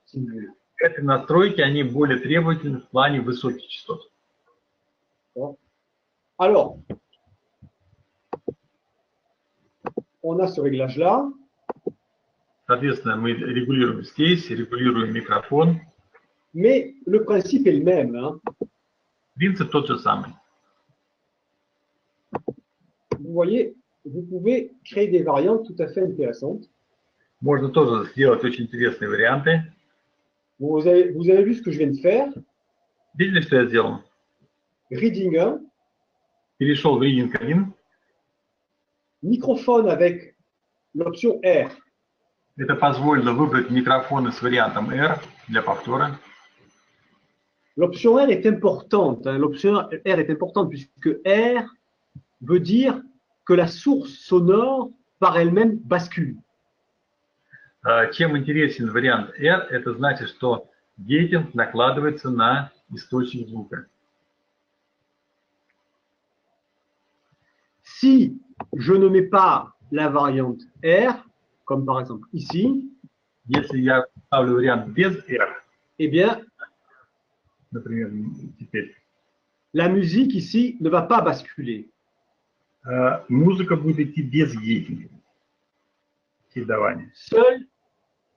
si vous voulez. Эти настройки, они более требовательны в плане высоких частот. Alors, on a ce réglage-là. Соответственно, мы регулируем здесь, регулируем микрофон. Mais le principe est le même. Hein. Принцип тот же самый. Vous voyez, vous pouvez créer des variantes tout à fait intéressantes. Можно тоже сделать очень интересные варианты. Vous avez vu ce que je viens de faire. Видели, что я сделал? Reading 1. Перешел в reading 1. Microphone avec l'option R. Это позволило выбрать микрофоны с вариантом R для повтора. L'option R est importante. Hein. L'option R est importante puisque R veut dire que la source sonore par elle-même bascule. Чем интересен вариант R, это значит, что гейтинг накладывается на источник звука. Si je ne mets pas la variante R, comme par exemple ici, Если я ставлю вариант без R, eh bien, например, теперь, la musique ici ne va pas basculer. музыка будет идти без гейтинга, кидования.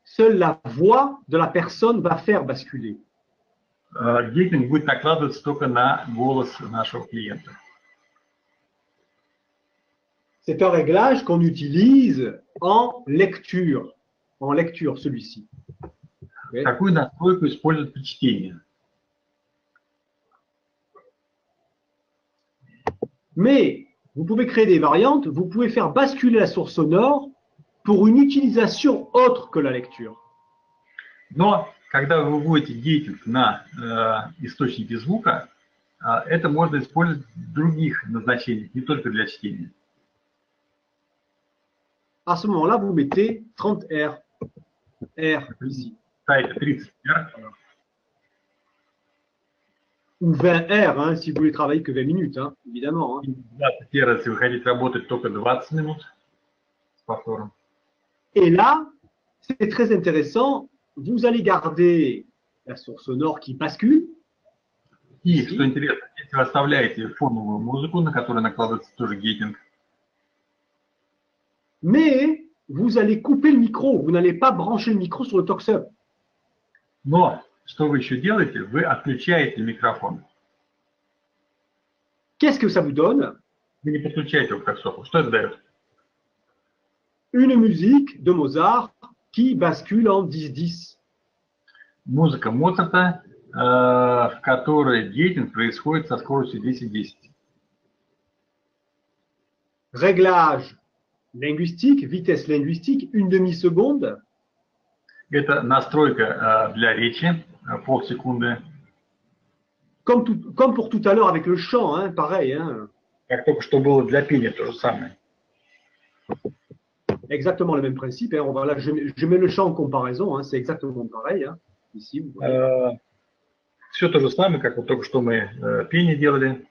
Seule la voix de la personne va faire basculer. Гейтинг будет накладываться только на голос нашего клиента. C'est un réglage qu'on utilise en lecture celui-ci. Okay. Такую настройку используют при чтении. Mais vous pouvez créer des variantes, vous pouvez faire basculer la source sonore pour une utilisation autre que la lecture. Но когда вы выводите гейтинг на источники звука, это можно использовать в других назначениях, не только для чтения. À ce moment-là, vous mettez 30 R. R ici. Ставите 30 R. Ou 20 R, hein, si vous voulez travailler que 20 minutes, hein, évidemment. Hein. 20 R, если вы хотите работать только 20 минут с повтором. Et là, c'est très intéressant. Vous allez garder la source sonore qui bascule. И, что интересно, если вы оставляете фоновую музыку, на которую накладывается тоже гейтинг, mais vous allez couper le micro. Vous n'allez pas brancher le micro sur le Tox-Up. но что вы еще делаете? Вы отключаете микрофон. Qu'est-ce que ça vous donne? Вы не подключаете его к таксофу. Что это дает? Une musique de Mozart qui bascule en 10-10. Музыка Моцарта, в которой гейтинг происходит со скоростью 10-10. Réglage linguistique, vitesse linguistique, 1 demi-seconde. Это настройка для речи, полсекунды. Comme pour tout à l'heure avec le chant, hein, pareil. Hein. Как только что было для пения, то же самое. Exactement le même principe. Hein. Là, je mets le champ en comparaison. Hein. C'est exactement pareil. Hein. Ici, vous voyez. Все то же самое, как вот только что мы пение делали.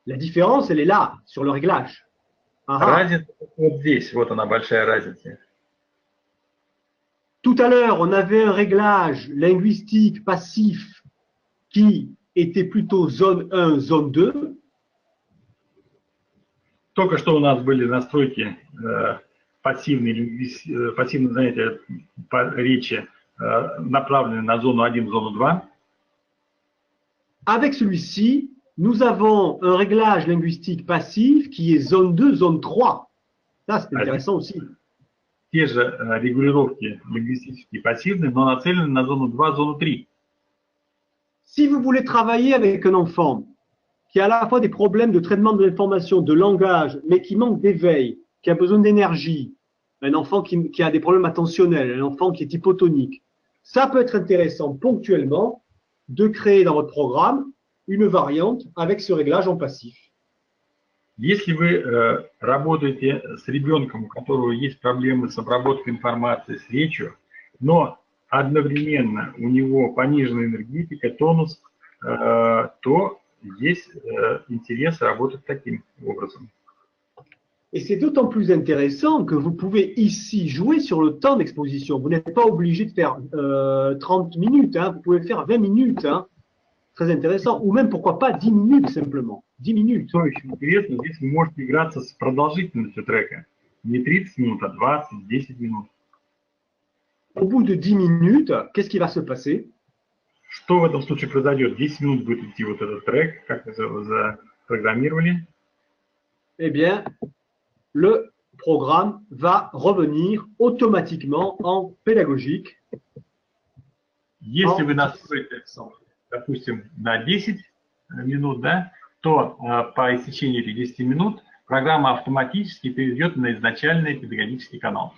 La différence, elle est là, sur le réglage. Разница вот здесь, вот она большая разница. Tout à l'heure, on avait un réglage linguistique passif qui était plutôt zone 1, zone 2. Только что у нас были настройки пассивные занятия по речи, направленные на зону 1, зону 2. Avec celui-ci, nous avons un réglage linguistique passif qui est zone 2, zone 3. Ça, c'est intéressant aussi. Те же регулировки лингвистические пассивные, но нацелены на зону 2, зону 3. Si vous voulez travailler avec un enfant qui a à la fois des problèmes de traitement de l'information, de langage, mais qui manque d'éveil, qui a besoin d'énergie, un enfant qui a des problèmes attentionnels, un enfant qui est hypotonique, ça peut être intéressant ponctuellement de créer dans votre programme une variante avec ce réglage en passif. Если вы работаете с ребенком, у которого есть проблемы с обработкой информации, с речью, но одновременно у него пониженная энергетика, тонус, то есть интерес работать таким образом. Et c'est d'autant plus intéressant que vous pouvez ici jouer sur le temps d'exposition. Vous n'êtes pas obligé de faire 30 minutes, hein, vous pouvez faire 20 minutes. Hein. Très intéressant. Ou même, pourquoi pas, 10 minutes simplement. 10 minutes. Что еще интересно, здесь вы можете играться с продолжительностью трека. Не 30 минут, а 20, 10 минут. Au bout de 10 minutes, qu'est-ce qui va se passer? Что в этом случае произойдет? 10 минут будет идти вот этот трек, как вы запрограммировали. Eh bien, le programme va revenir automatiquement en pédagogique. Если вы настроите, допустим, на 10 минут, да, то по истечении этих 10 минут программа автоматически перейдет на изначальный педагогический канал.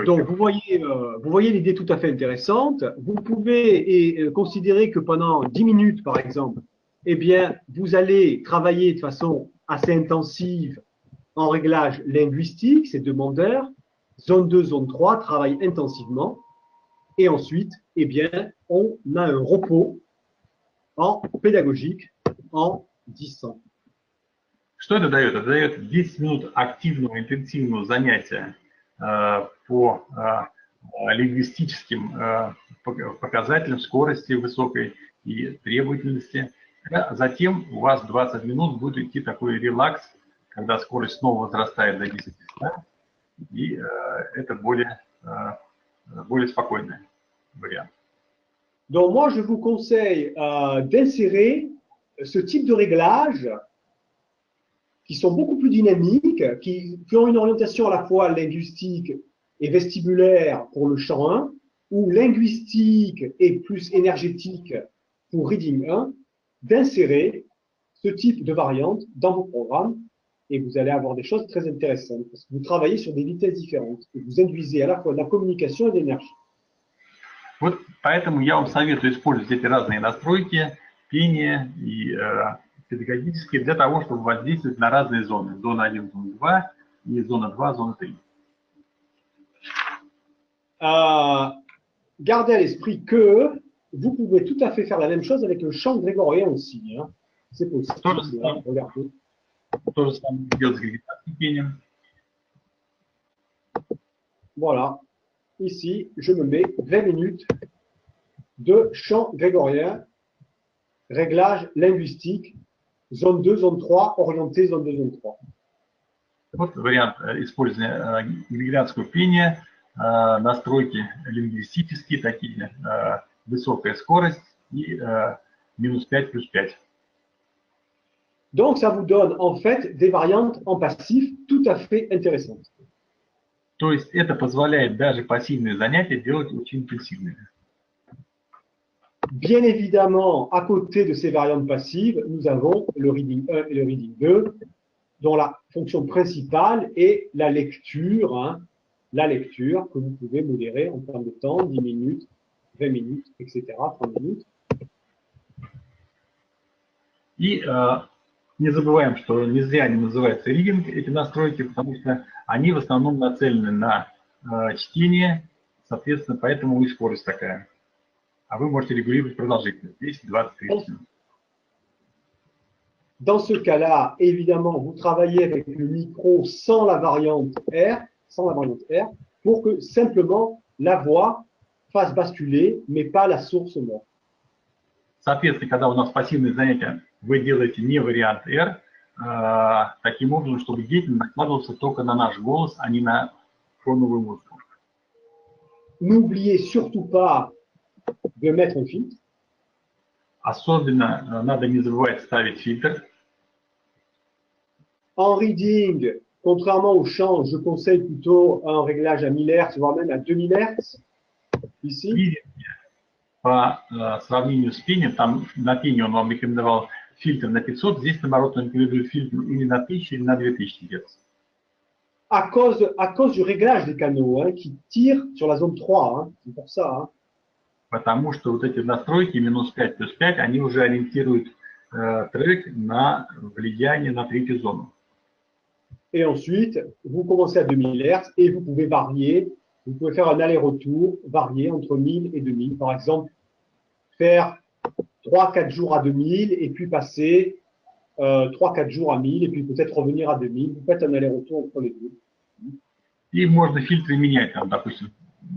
Donc, vous voyez l'idée tout à fait intéressante. Vous pouvez considérer que pendant 10 minutes, par exemple, eh bien, vous allez travailler de façon assez intensive en réglage linguistique, c'est demandeur. Zone 2, zone 3, travaille intensivement. Et ensuite, eh bien, on a un repos en pédagogique en 10 ans. Что это дает? Это дает 10 минут активного, интенсивного занятия по лингвистическим показателям скорости высокой и требовательности. Затем у вас 20 минут будет идти такой релакс, когда скорость снова возрастает до 10 часов, и это более спокойный вариант. Donc moi, je vous conseille d'insérer ce type de réglage qui sont beaucoup plus dynamiques, qui ont une orientation à la fois linguistique et vestibulaire pour le champ 1, ou linguistique et plus énergétique pour Reading 1, d'insérer ce type de variante dans vos programmes et vous allez avoir des choses très intéressantes parce que vous travaillez sur des vitesses différentes et vous induisez à la fois de la communication et de l'énergie. Вот поэтому я вам советую использовать эти разные настройки, пение и педагогические, для того, чтобы воздействовать на разные зоны. Зона 1, зона 2 и зона 2, зона 3. Gardez à l'esprit que vous pouvez tout à fait faire la même chose avec le chant grégorien aussi. Hein. C'est possible. Regardez. То же самое делать с грегорианским пением. Voilà. Ici, je me mets 20 minutes de chant grégorien, réglage linguistique, zone 2, zone 3, orienté zone 2, zone 3. Вот вариант использования григорианского пения, настройки лингвистические, такие, высокая скорость и минус 5 плюс 5. Donc, ça vous donne en fait des variantes en passif tout à fait intéressantes. То есть это позволяет даже пассивные занятия делать очень интенсивными. Bien évidemment, à côté de ces variantes passives, nous avons le reading 1 et le reading 2, dont la fonction principale est la lecture. Hein, la lecture que vous pouvez modérer en termes de temps, 10 minutes, 20 minutes, etc., 30 minutes. И Не забываем, что не зря они называются ридинг, эти настройки, потому что они в основном нацелены на чтение, соответственно, поэтому и скорость такая. А вы можете регулировать продолжительность 10, 20, 30 минут. Dans ce cas-là, évidemment, vous travaillez avec le micro sans la variante R, pour que simplement la voix fasse basculer, mais pas la source mort. Соответственно, когда у нас пассивные занятия, вы делаете не вариант R, таким образом, чтобы дети накладывался только на наш голос, а не на фоновую музыку. N'oubliez surtout pas de mettre un filtre. Особенно надо не забывать ставить фильтр. En reading, contrairement au chant, je conseille plutôt un réglage à 1000 Hz, voire même à 2000 Hz. Ici. По сравнению с пением, там на пение он вам рекомендовал фильтр на 500, здесь, наоборот, он рекомендует фильтр или на 1000, или на 2000 Гц. À cause du réglage des canaux, hein, qui tire sur la zone 3, hein, c'est pour ça. Hein. Потому что вот эти настройки, минус 5, плюс 5, они уже ориентируют трек на влияние на третью зону. Et ensuite, vous commencez à 2000 Hz et vous pouvez varier. Vous pouvez faire un aller-retour, varier entre 1000 et 2000. Par exemple, faire 3-4 jours à 2000 et puis passer 3-4 jours à 1000 et puis peut-être revenir à 2000. Vous faites un aller-retour entre les deux. И можно фильтры менять, там, допустим,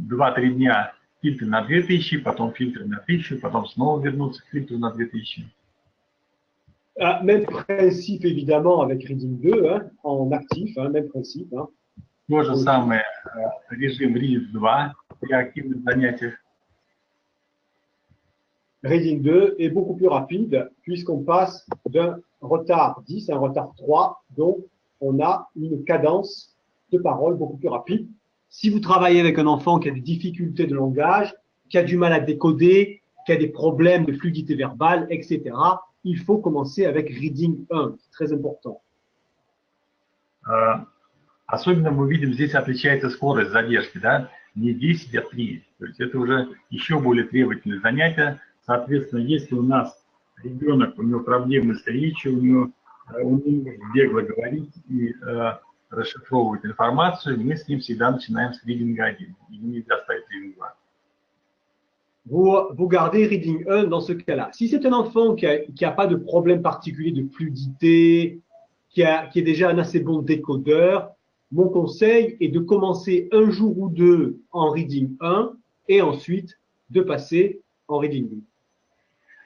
2-3 дня фильтр на 2000, потом фильтр на 1000, потом снова вернуться к фильтру на 2000. Même principe évidemment avec Reading 2, hein, en actif, hein, même principe. Hein. То же самое режим Reading 2 при активных занятиях. Reading 2 est beaucoup plus rapide puisqu'on passe d'un retard 10 à un retard 3, donc on a une cadence de parole beaucoup plus rapide. Si vous travaillez avec un enfant qui a des difficultés de langage, qui a du mal à décoder, qui a des problèmes de fluidité verbale, etc., il faut commencer avec Reading 1, c'est très important. Особенно мы видим, здесь отличается скорость задержки, да, не 10, а 3. То есть это уже еще более требовательные занятия. Соответственно, если у нас ребенок, у него проблемы с речью, он не может бегло говорить и расшифровывать информацию, мы с ним всегда начинаем с Reading 1. И нельзя ставить Reading 2. Vous gardez Reading 1 dans ce cas-là. Si c'est un enfant qui a pas de problème particulier de fluidité, qui est déjà un assez bon décodeur, mon conseil est de commencer un jour ou deux en Reading 1 et ensuite de passer en Reading 2.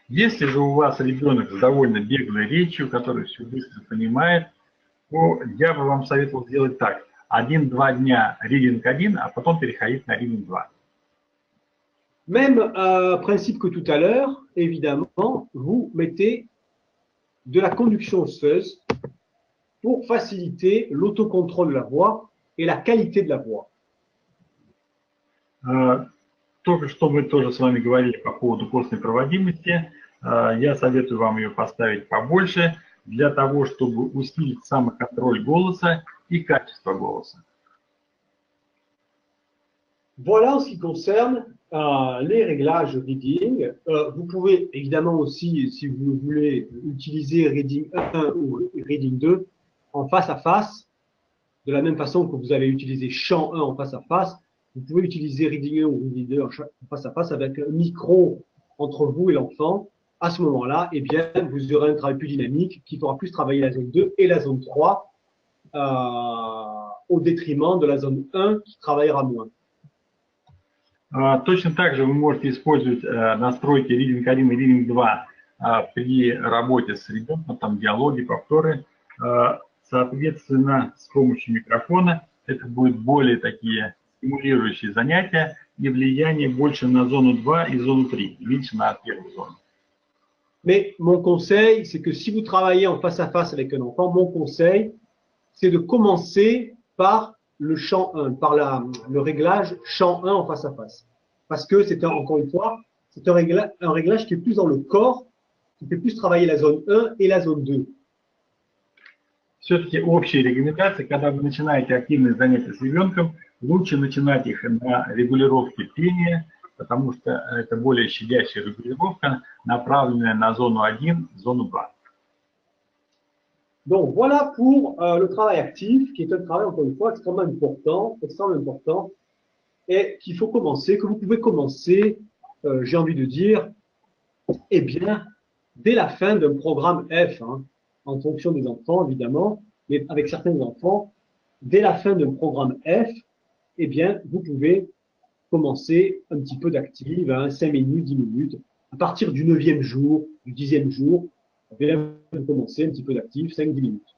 Если же у вас ребенок с довольно беглой речью, который все быстро понимает, то я бы вам советовал сделать так. 1-2 дня Reading 1, а потом переходить на Reading 2. Même principe que tout à l'heure, évidemment, vous mettez de la conduction osseuse pour faciliter l'autocontrôle de la voix et la qualité de la voix. Только что мы тоже с вами говорили по поводу костной проводимости. Я советую вам ее поставить побольше, для того, чтобы усилить самоконтроль голоса и качество голоса. Voilà en ce qui concerne les réglages Reading. Vous pouvez évidemment aussi, si vous voulez, utiliser Reading 1 ou Reading 2 en face à face, de la même façon que vous allez utiliser Chant 1 en face à face. Vous pouvez utiliser Reading 1 ou Reading 2 en face à face avec un micro entre vous et l'enfant. À ce moment-là, eh bien, vous aurez un travail plus dynamique qui fera plus travailler la zone 2 et la zone 3 au détriment de la zone 1 qui travaillera moins. Точно так же вы можете использовать настройки Reading 1 и Reading 2 при работе с ребенком, там диалоги, повторы. Соответственно, с помощью микрофона это будут более такие стимулирующие занятия и влияние больше на зону 2 и зону 3, меньше на первую зону. Mais mon conseil, c'est que si vous travaillez en face à face avec un enfant, mon conseil, c'est de commencer par le chant 1, par le réglage chant 1 en face à face. Parce que c'est encore une fois, c'est un réglage qui est plus dans le corps, qui fait plus travailler la zone 1 et la zone 2. Все-таки общие рекомендации, когда вы начинаете активные занятия с ребенком, лучше начинать их на регулировке пения, потому что это более щадящая регулировка, направленная на зону 1, зону 2. Donc voilà pour le travail actif, qui est un travail, encore une fois, extrêmement important, et qu'il faut commencer, que vous pouvez commencer, j'ai envie de dire, eh bien, dès la fin d'un programme F, hein, en fonction des enfants, évidemment, mais avec certains enfants, dès la fin d'un programme F, eh bien, vous pouvez commencer un petit peu d'active, hein, 5 minutes, 10 minutes. À partir du 9e jour, du 10e jour, eh bien, vous commencez un petit peu d'active, 5-10 minutes.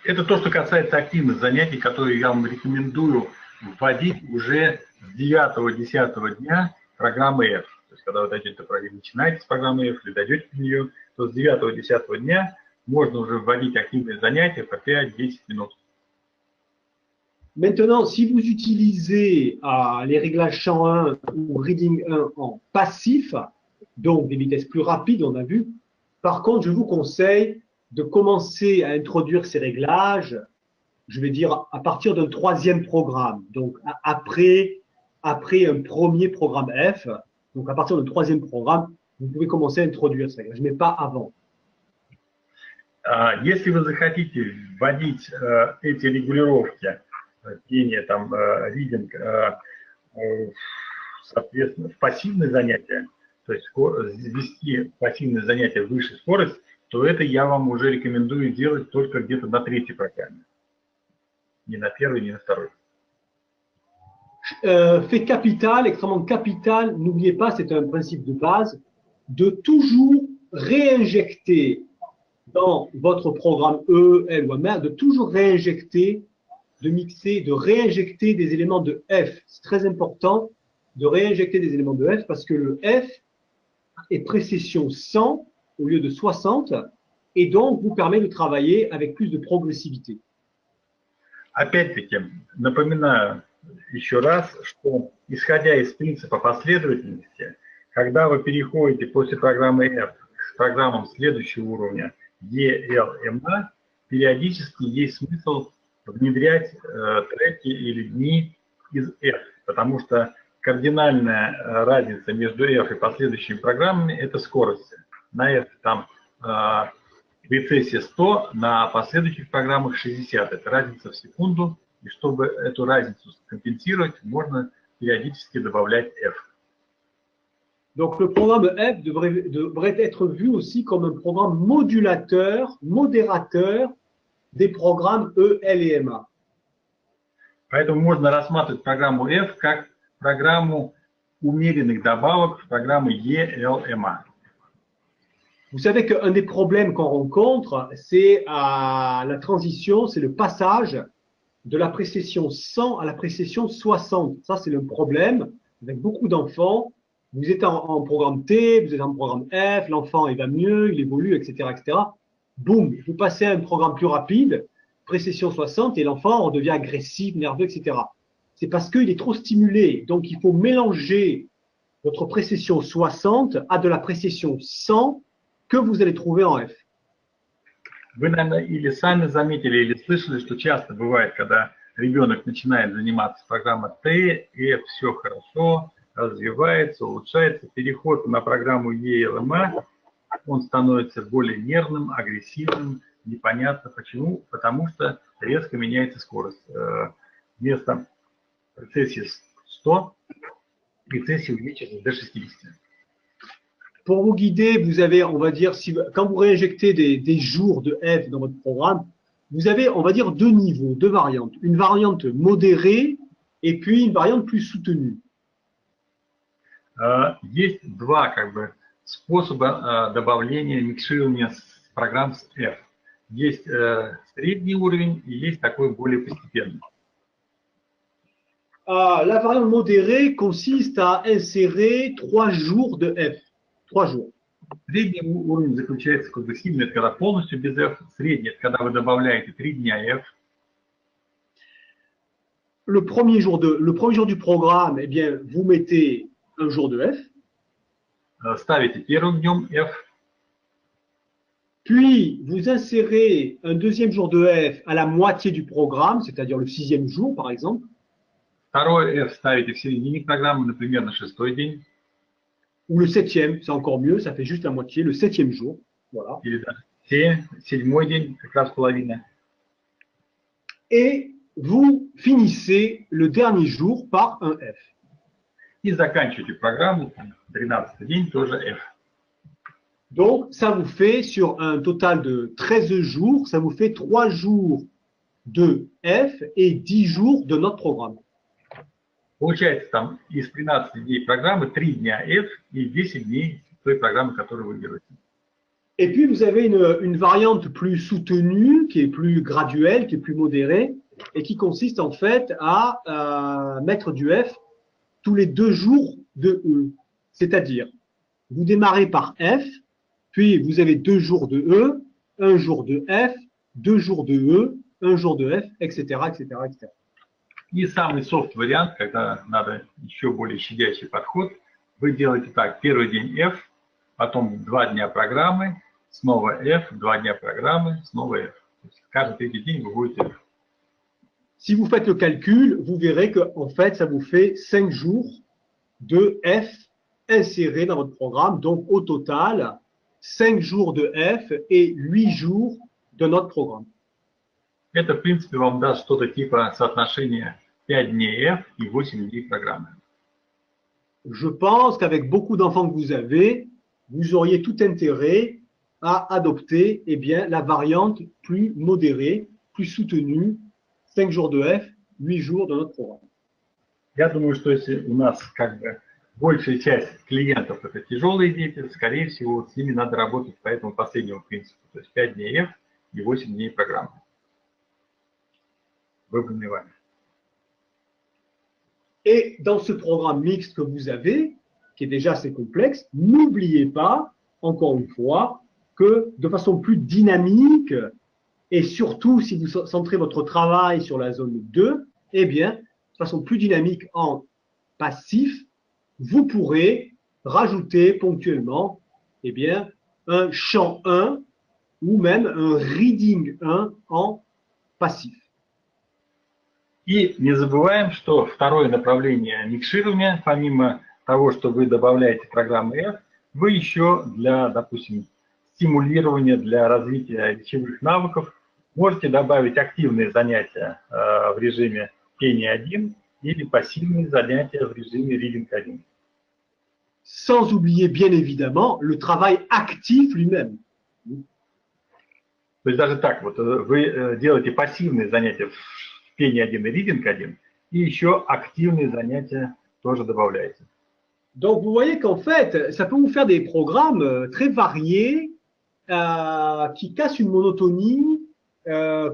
Это то, что касается активных занятий, которые я вам рекомендую вводить уже с 9-10 дня программы F. То есть, когда вы начинаете с программы F или дойдете до нее, то с 9-10 дня можно уже вводить активные занятия по 5-10 минут. Maintenant, si vous utilisez les réglages chant 1 ou reading 1 en passif, donc des vitesses plus rapides, on a vu, par contre, je vous conseille de commencer à introduire ces réglages, je vais dire, à partir d'un 3e programme, donc après un premier programme F, donc à partir d'un 3e programme, vous pouvez commencer à introduire ces réglages, mais pas avant. Если вы захотите вводить эти регулировки, пение, там, ридинг, соответственно, в пассивные занятия, то есть ввести пассивные занятия выше скорости, то это я вам уже рекомендую делать только где-то на 3-й программе. Не на 1-й, не на 2-й. Fait capital, extrêmement capital, n'oubliez pas, c'est un principe de base, de toujours réinjecter dans votre programme E, L ou M, de toujours réinjecter, de mixer, de réinjecter des éléments de F. C'est très important de réinjecter des éléments de F parce que le F est précession 100 au lieu de 60 et donc vous permet de travailler avec plus de progressivité. Опять-таки, напоминаю еще раз, что исходя из принципа последовательности, когда вы переходите после программы F к программам следующего уровня E, L, M, периодически есть смысл внедрять треки или дни из F, потому что кардинальная разница между F и последующими программами – это скорость. На F там рецессия 100, на последующих программах 60. Это разница в секунду, и чтобы эту разницу компенсировать, можно периодически добавлять F. Donc le programme F devrait être vu aussi comme un programme modulateur, modérateur des programmes E, L et M. Поэтому можно рассматривать программу F как программу умеренных добавок в программы E, L, M. Vous savez qu'un des problèmes qu'on rencontre, c'est la transition, c'est le passage de la précession 100 à la précession 60. Ça, c'est le problème avec beaucoup d'enfants. Vous êtes en programme T, vous êtes en programme F, l'enfant il va mieux, il évolue, etc., etc. Boum, vous passez à un programme plus rapide, précession 60, et l'enfant redevient agressif, nerveux, etc. C'est parce qu'il est trop stimulé. Donc, il faut mélanger votre précession 60 à de la précession 100 que vous allez trouver en F. Вы, наверное, или сами заметили, или слышали, что часто бывает, когда ребенок начинает заниматься программой Т, и все хорошо, развивается, улучшается, переход на программу ELM, он становится более нервным, агрессивным, непонятно почему, потому что резко меняется скорость. Вместо прецессии 100, прецессия увеличивается до 60. Pour vous guider, vous avez, on va dire, quand vous réinjectez des jours de F dans votre programme, vous avez, on va dire, deux niveaux, deux variantes. Une variante modérée et puis une variante plus soutenue. Есть два способа добавления, микширования программ с F. Есть средний уровень и есть такой более постепенный. La variante modérée consiste à insérer 3 jours de F. 3 jours. Средний уровень заключается сильный, это когда полностью без F. Средний, это когда вы добавляете 3 дня F. Le premier jour du programme, eh bien, vous mettez un jour de F. Ставите первым днем F. Puis, vous insérez un deuxième jour de F à la moitié du programme, c'est-à-dire le 6e jour, par exemple. Второй F ставите в середине программы, например, на 6-й день. Ou le 7e, c'est encore mieux, ça fait juste la moitié, le 7e jour. Voilà. Или даже Седьмой день, как раз половина. Et vous finissez le dernier jour par un F. И заканчиваете программу, 13-й день, тоже F. Donc, ça vous fait, sur un total de 13 jours, ça vous fait 3 jours de F et 10 jours de notre programme. Получается, там из 13 дней программы 3 дня F и 10 дней той программы, которую вы делаете. Et puis, vous avez une variante plus soutenue, qui est plus graduelle, qui est plus modérée, et qui consiste en fait à mettre du F tous les 2 jours de E. C'est-à-dire, vous démarrez par F, puis vous avez 2 jours de E, 1 jour de F, 2 jours de E, 1 jour de F, etc., etc., etc. И самый софт-вариант, когда надо еще более щадящий подход, вы делаете так, первый день F, потом 2 дня программы, снова F, 2 дня программы, снова F. То есть каждый третий день вы будете F. Si vous faites le calcul, vous verrez qu'en fait, ça vous fait 5 jours de F insérés dans votre programme. Donc, au total, 5 jours de F et 8 jours de notre programme. Это, в принципе, вам даст что-то типа соотношения 5 дней F и 8 дней программы. Je pense qu'avec beaucoup d'enfants que vous avez, vous auriez tout intérêt à adopter la variante plus modérée, plus soutenue, 5 jours de F, 8 jours de notre programme. Я думаю, что если у нас как бы большая часть клиентов это тяжелые дети, скорее всего, с ними надо работать по этому последнему принципу. То есть 5 дней F и 8 дней программы. Выбранный вами. Et dans ce programme mixte que vous avez, qui est déjà assez complexe, n'oubliez pas, encore une fois, que de façon plus dynamique, et surtout si vous centrez votre travail sur la zone 2, eh bien, de façon plus dynamique en passif, vous pourrez rajouter ponctuellement eh bien, un chant 1 ou même un reading 1 en passif. И не забываем, что второе направление микширования, помимо того, что вы добавляете программы F, вы еще для, допустим, стимулирования, для развития речевых навыков можете добавить активные занятия в режиме пения 1 или пассивные занятия в режиме reading 1. Sans oublier bien évidemment le travail actif lui-même. То есть даже так, вот вы делаете пассивные занятия в пении 1 и reading 1, и еще активные занятия тоже добавляете. Donc vous voyez qu'en fait, ça peut vous faire des programmes très variés, qui cassent une monotonie,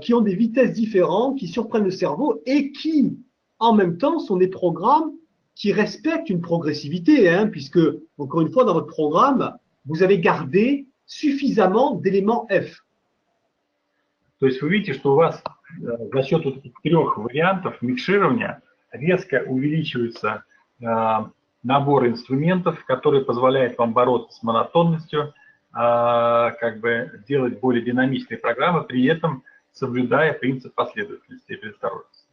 qui ont des vitesses différentes, qui surprennent le cerveau et qui, en même temps, sont des programmes qui respectent une progressivité, hein, puisque, encore une fois, dans votre programme, vous avez gardé suffisamment d'éléments F. То есть вы видите, что у вас за счет вот этих 3 вариантов микширования резко увеличивается набор инструментов, который позволяет вам бороться с монотонностью, как бы делать более динамичные программы, при этом соблюдая принцип последовательности и предосторожности.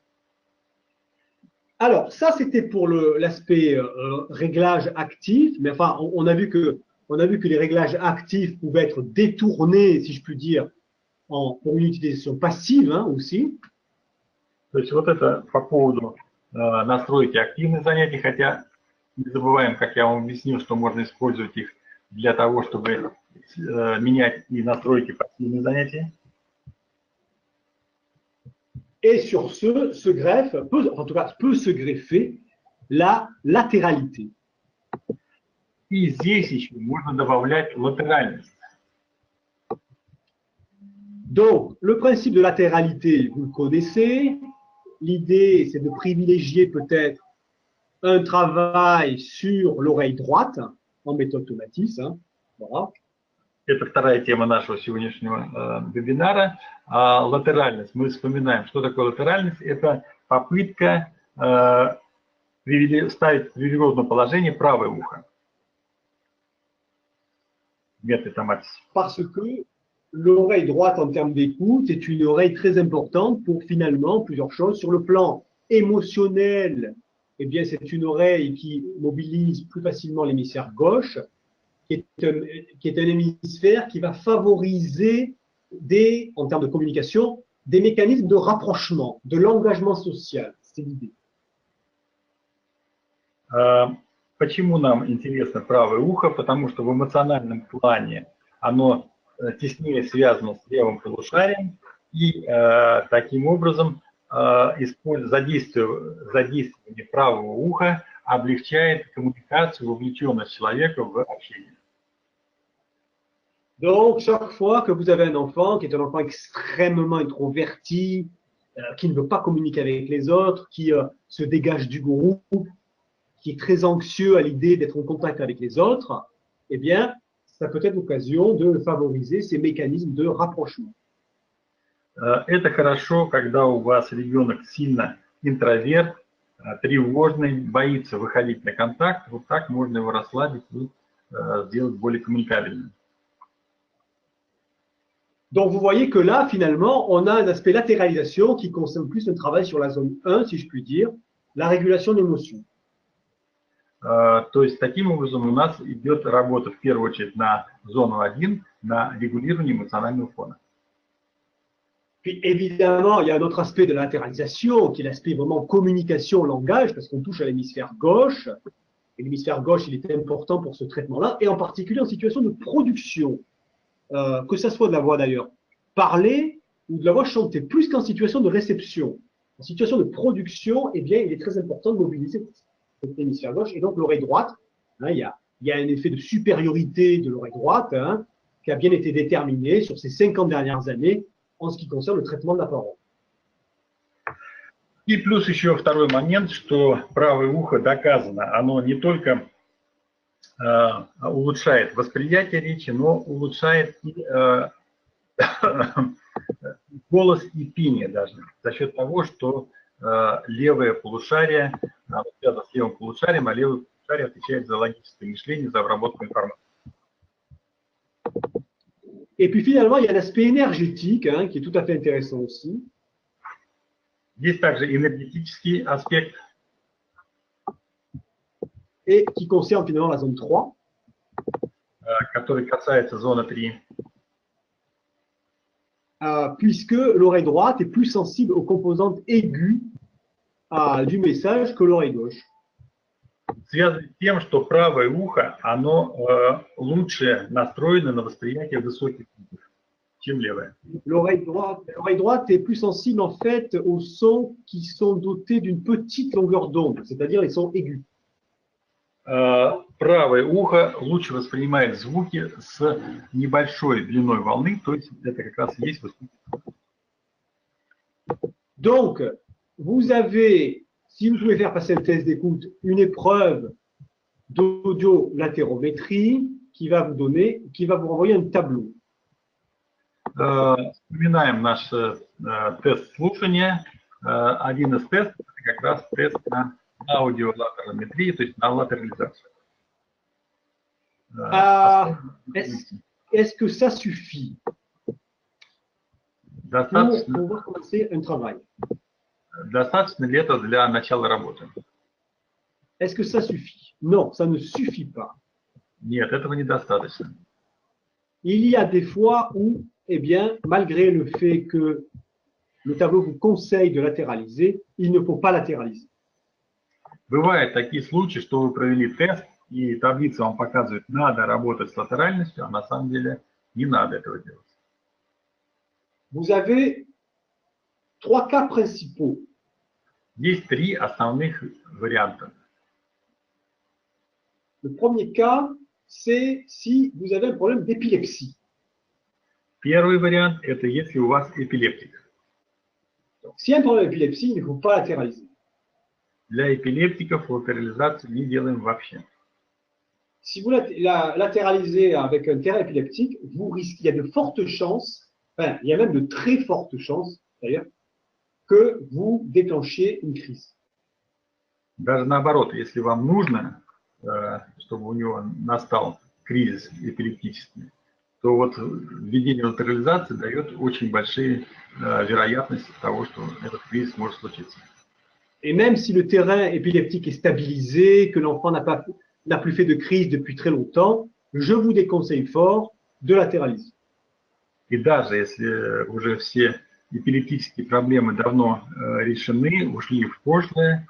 Alors, ça, c'était pour l'aspect réglage actif, mais enfin, on a vu que les réglages actifs pouvaient être détournés, si je puis dire, pour une utilisation passive, hein, aussi. То есть вот это по поводу настройки активных занятий, хотя не забываем, как я вам объяснил, что можно использовать их для того, чтобы менять и настройки пассивных занятий. Et sur ce greffe, en tout cas, peut se greffer la latéralité. И здесь еще можно добавлять латеральность. Donc, le principe de latéralité, vous le connaissez. L'idée, c'est de privilégier peut-être un travail sur l'oreille droite en méthode automatisme. Hein. Voilà. Это вторая тема нашего сегодняшнего вебинара. Латеральность. Мы вспоминаем, что такое латеральность. Это попытка ставить в привилегированное положение правое ухо. Parce que l'oreille droite en termes d'écoute est une oreille très importante pour finalement plusieurs choses. Sur le plan émotionnel, eh bien, c'est une oreille qui mobilise plus facilement l'hémisphère gauche. qui est un hémisphère qui va favoriser en termes de communication, des mécanismes de rapprochement, de l'engagement social. C'est l'idée. Почему нам интересно правое ухо? Потому что в эмоциональном плане оно теснее связано с левым полушарием, и таким образом задействование правого уха облегчает коммуникацию, вовлеченность человека в общение. Donc, chaque fois que vous avez un enfant qui est un enfant extrêmement introverti, qui ne veut pas communiquer avec les autres, qui se dégage du groupe, qui est très anxieux à l'idée d'être en contact avec les autres, eh bien, ça peut être l'occasion de favoriser ces mécanismes de rapprochement. Это хорошо, когда у вас ребенок сильно интроверт, тревожный, боится выходить на контакт. Вот так можно его расслабить и сделать более коммуникабельным. Donc, vous voyez que là, finalement, on a un aspect latéralisation qui concerne plus un travail sur la zone 1, si je puis dire, la régulation d'émotions. То есть, таким образом, у нас идет работа в первую очередь на зону 1, на регулирование эмоционального фона. Puis, évidemment, il y a un autre aspect de la latéralisation, qui est l'aspect vraiment communication, langage, parce qu'on touche à l'hémisphère gauche. Et l'hémisphère gauche, il est important pour ce traitement-là, et en particulier en situation de production. Que ça soit de la voix d'ailleurs parler ou de la voix chantée, plus qu'en situation de réception. En situation de production, eh bien, il est très important de mobiliser cet hémisphère gauche et donc l'oreille droite. Hein, il y a un effet de supériorité de l'oreille droite qui a bien été déterminé sur ces 50 dernières années en ce qui concerne le traitement de la parole. И плюс еще второй момент, что правое ухо доказано, оно не только улучшает восприятие речи, но улучшает и голос и пение даже, за счет того, что левое полушарие связано с левым полушарием, а левое полушарие отвечает за логическое мышление, за обработку информации. Et puis finalement, il y a l'aspect énergétique qui est tout à fait intéressant aussi. Есть также энергетический аспект, et qui concerne finalement la zone 3. Который касается зоны 3. Puisque l'oreille droite est plus sensible aux composantes aiguës du message que l'oreille gauche. Связано с тем, что правое ухо, оно лучше настроено на восприятие высоких звуков, чем левое. L'oreille droite est plus sensible en fait aux sons qui sont dotés d'une petite longueur d'onde, c'est-à-dire les sons aigus. Правое ухо лучше воспринимает звуки с небольшой длиной волны, то есть это как раз есть высокий звук. Donc, vous avez, si vous pouvez faire passer un test d'écoute, une épreuve d'audio-latérométrie qui va vous renvoyer un tableau. Вспоминаем наш тест слушания. Один из тестов – это как раз тест на аудиолатерометрии, то есть на латерализацию. Est-ce que ça suffit pour pouvoir commencer un travail? Достаточно ли это для начала работы? Est-ce que ça suffit? Non, ça ne suffit pas. Нет, этого недостаточно. Il y a des fois où, eh bien, malgré le fait que le tableau vous conseille de latéraliser, il ne faut pas latéraliser. Бывают такие случаи, что вы провели тест, и таблица вам показывает, надо работать с латеральностью, а на самом деле не надо этого делать. Vous avez 3 cas principaux. Есть 3 основных варианта. Le premier cas, c'est si vous avez un problème d'épilepsie. Первый вариант – это если у вас эпилептик. S'il y a un problème d'épilepsie, il ne faut pas latéraliser. Для эпилептиков латерализацию не делаем вообще. Si vous latéralisez avec un terrain épileptique, vous risquez, il y a de fortes chances, enfin, il y a même de très fortes chances, d'ailleurs, que vous déclenchiez une crise. Даже наоборот, если вам нужно, чтобы у него настал кризис эпилептический, то вот введение латерализации дает очень большие вероятности того, что этот кризис может случиться. Et même si le terrain épileptique est stabilisé, que l'enfant n'a plus fait de crise depuis très longtemps, je vous déconseille fort de latéraliser. И даже если уже все эпилептические проблемы давно решены, ушли в прошлое,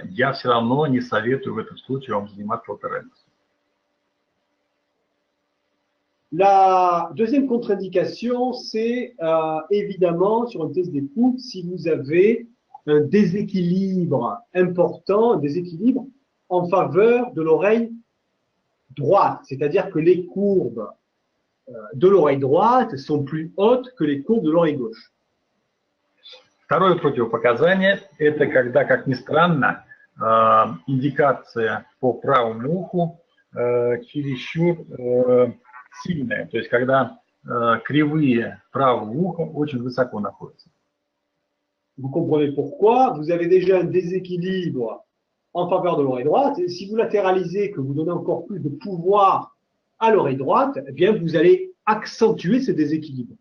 я все равно не советую в этом случае вам заниматься латеральностью. La deuxième contre-indication, c'est évidemment sur une thèse d'écoute, si vous avez un déséquilibre important, un déséquilibre en faveur de l'oreille droite, c'est-à-dire que les courbes de l'oreille droite sont plus hautes que les courbes de l'oreille gauche. Второе противопоказание – это когда, как ни странно, индикация по правому уху чересчур сильная, то есть когда кривые правого уха очень высоко находятся. Vous comprenez pourquoi? Vous avez déjà un déséquilibre en faveur de l'oreille droite. Et si vous latéralisez, que vous donnez encore plus de pouvoir à l'oreille droite, eh bien, vous allez accentuer ce déséquilibre.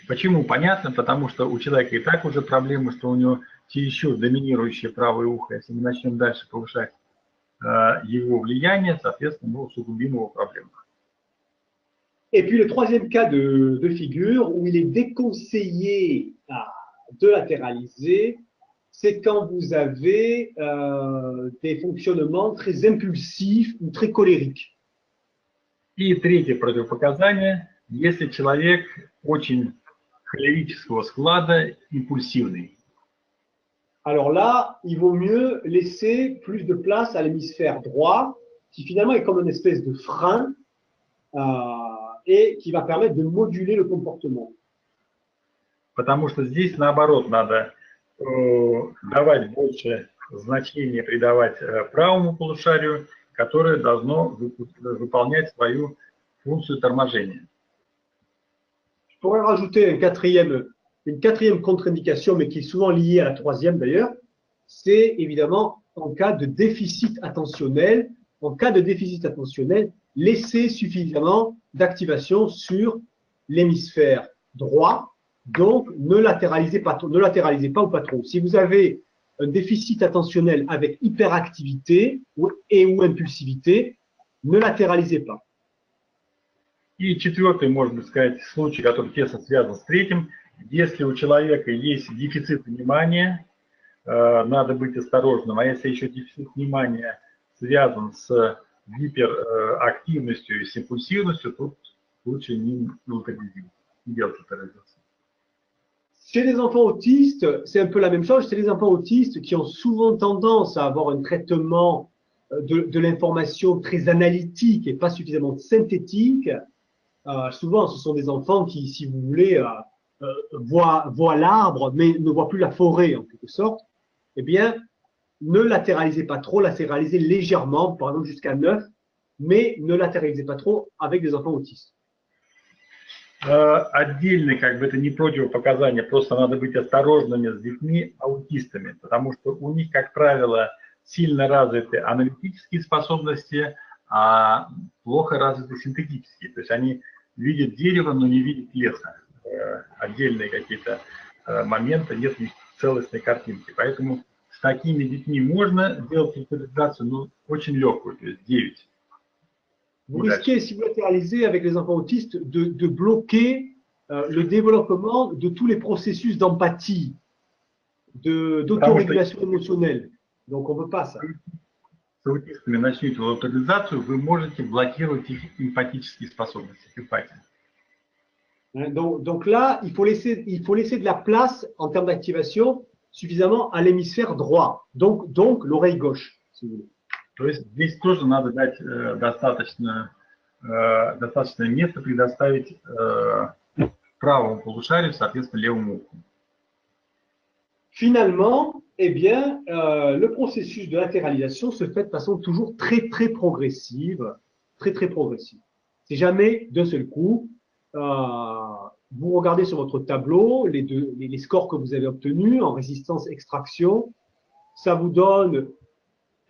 Почему? Понятно, потому что у человека и так уже проблемы, что у него чересчур доминирующее правое ухо. Если мы начнем дальше повышать его влияние, соответственно, мы усугубим его проблему. Et puis le troisième cas de figure où il est déconseillé de latéraliser, c'est quand vous avez des fonctionnements très impulsifs ou très colériques. И третье противопоказание, если человек очень холерического склада, импульсивный. Alors là, il vaut mieux laisser plus de place à l'hémisphère droit, qui finalement est comme une espèce de frein et qui va permettre de moduler le comportement. Потому что здесь, наоборот, надо давать больше значения, придавать правому полушарию, которое должно выполнять свою функцию торможения. Je pourrais rajouter une quatrième contre-indication, mais qui est souvent liée à la troisième d'ailleurs, c'est évidemment en cas de déficit attentionnel. En cas de déficit attentionnel, laissez suffisamment d'activation sur l'hémisphère droit. Donc, ne latéralisez pas ou pas trop. Si vous avez un déficit attentionnel avec hyperactivité ou impulsivité, ne latéralisez pas. И четвертый, можно сказать, случай, который тесно связан с третьим, если у человека есть дефицит внимания, надо быть осторожным, а если еще дефицит внимания связан с гиперактивностью и с импульсивностью, тут лучше не делать латерализацию. Chez les enfants autistes, c'est un peu la même chose. Chez les enfants autistes qui ont souvent tendance à avoir un traitement de l'information très analytique et pas suffisamment synthétique, souvent ce sont des enfants qui, si vous voulez, voient l'arbre mais ne voient plus la forêt en quelque sorte. Eh bien, ne latéralisez pas trop, latéralisez légèrement, par exemple jusqu'à 9, mais ne latéralisez pas trop avec des enfants autistes. Отдельно, как бы это не противопоказание, просто надо быть осторожными с детьми-аутистами, потому что у них, как правило, сильно развиты аналитические способности, а плохо развиты синтетические. То есть они видят дерево, но не видят леса. Отдельные какие-то моменты, нет у них целостной картинки. Поэтому с такими детьми можно делать латерализацию, но очень легкую, то есть 9. Vous risquez, si vous latéralisez avec les enfants autistes, de bloquer le développement de tous les processus d'empathie, d'autorégulation émotionnelle. Donc, on ne veut pas ça. С аутистами начнете латерализацию, вы можете блокировать их эмпатические способности, эмпатию. Donc là, il faut laisser de la place en termes d'activation suffisamment à l'hémisphère droit, donc l'oreille gauche, si vous voulez. То есть здесь тоже надо дать достаточное место, предоставить правому полушарию, соответственно, левому уху. Finalement, eh bien, le processus de latéralisation se fait de façon toujours très, très progressive. Très, très progressive. C'est jamais d'un seul coup. Vous regardez sur votre tableau les scores que vous avez obtenus en résistance extraction. Ça vous donne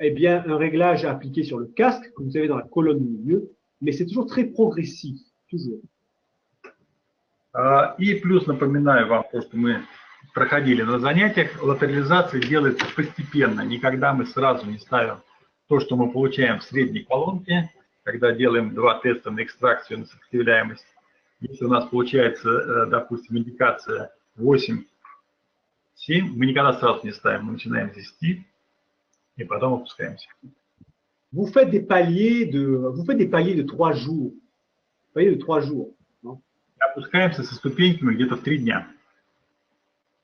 eh bien, un réglage à appliquer sur le casque que vous avez dans la colonne du milieu, mais c'est toujours très progressif, toujours. И плюс напоминаю вам то, что мы проходили на занятиях, латерализация делается постепенно, никогда мы сразу не ставим то, что мы получаем в средней колонке, когда делаем два теста на экстракцию и на сопротивляемость. Если у нас получается, допустим, индикация 8, 7, мы никогда сразу не ставим, мы начинаем с 10 и потом опускаемся. Vous faites des paliers de 3 jours. Paliers de 3 jours. Non? Опускаемся со ступеньками где-то в 3 дня.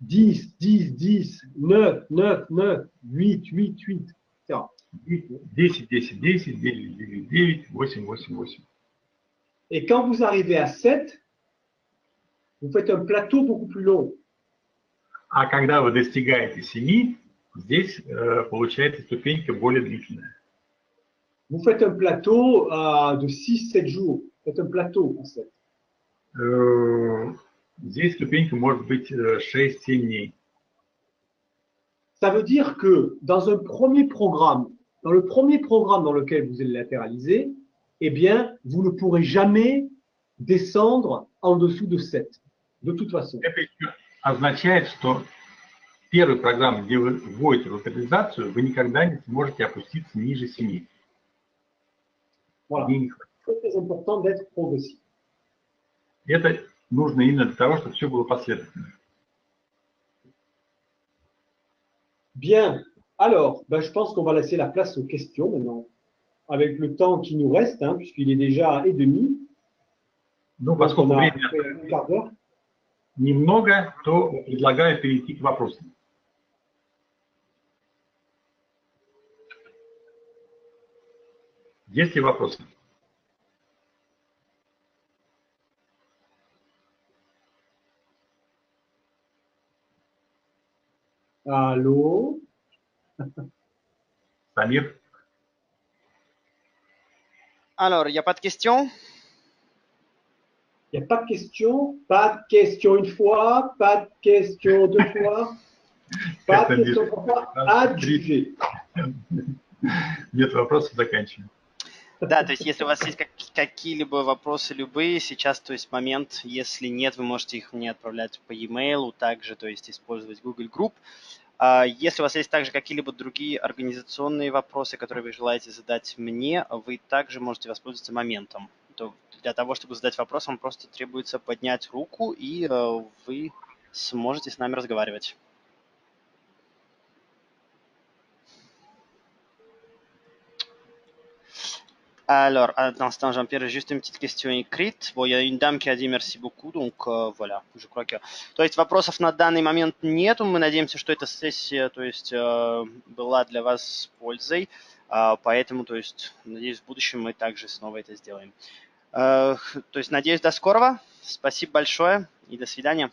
10, 10, 10, 9, 9, 9, 8, 8, 8, etc. 10, 10, 10, 9, 9, 9, 8, 8, 8. Et quand vous arrivez à 7, vous faites un plateau beaucoup plus long. А когда вы достигаете 7, здесь получается ступенька более длительная. Vous faites un plateau de 6-7 jours. Vous faites un plateau en 7. Здесь ступенька может быть 6-7 дней. Ça veut dire que dans un premier programme, dans le premier programme dans lequel vous allez latéraliser, eh bien, vous ne pourrez jamais descendre en dessous de 7. De toute façon. Это еще означает, что первой программе, где вы вводите локализацию, вы никогда не сможете опуститься ниже 7. Voilà. C'est très important d'être progressif. Это нужно именно для того, чтобы все было последовательно. Bien. Alors, je pense qu'on va laisser la place aux questions maintenant, avec le temps qui nous reste, hein, puisqu'il est déjà 1h30. Ну, поскольку on a времени fait un quart d'heure. немного, то предлагаю перейти к вопросам. Есть ли вопросы? Allô? Самир? Alors, il n'y a pas de questions? Il n'y a pas de question? Pas de question une fois? Pas de question deux fois? Pas de question trois fois? Adjugé. Нет вопросов, заканчиваем. Да, то есть если у вас есть какие-либо вопросы любые, сейчас, то есть момент, если нет, вы можете их мне отправлять по e-mail, также, то есть использовать Google Group. Если у вас есть также какие-либо другие организационные вопросы, которые вы желаете задать мне, вы также можете воспользоваться моментом. То для того, чтобы задать вопрос, вам просто требуется поднять руку, и вы сможете с нами разговаривать. Alors, à l'instant, Jean-Pierre, juste une petite question écrite. Bon, il y a une dame qui a dit merci beaucoup, donc voilà, je crois que... То есть вопросов на данный момент нету, мы надеемся, что эта сессия, то есть, была для вас с пользой, поэтому, то есть, надеюсь, в будущем мы также снова это сделаем. То есть, надеюсь, до скорого, спасибо большое и до свидания.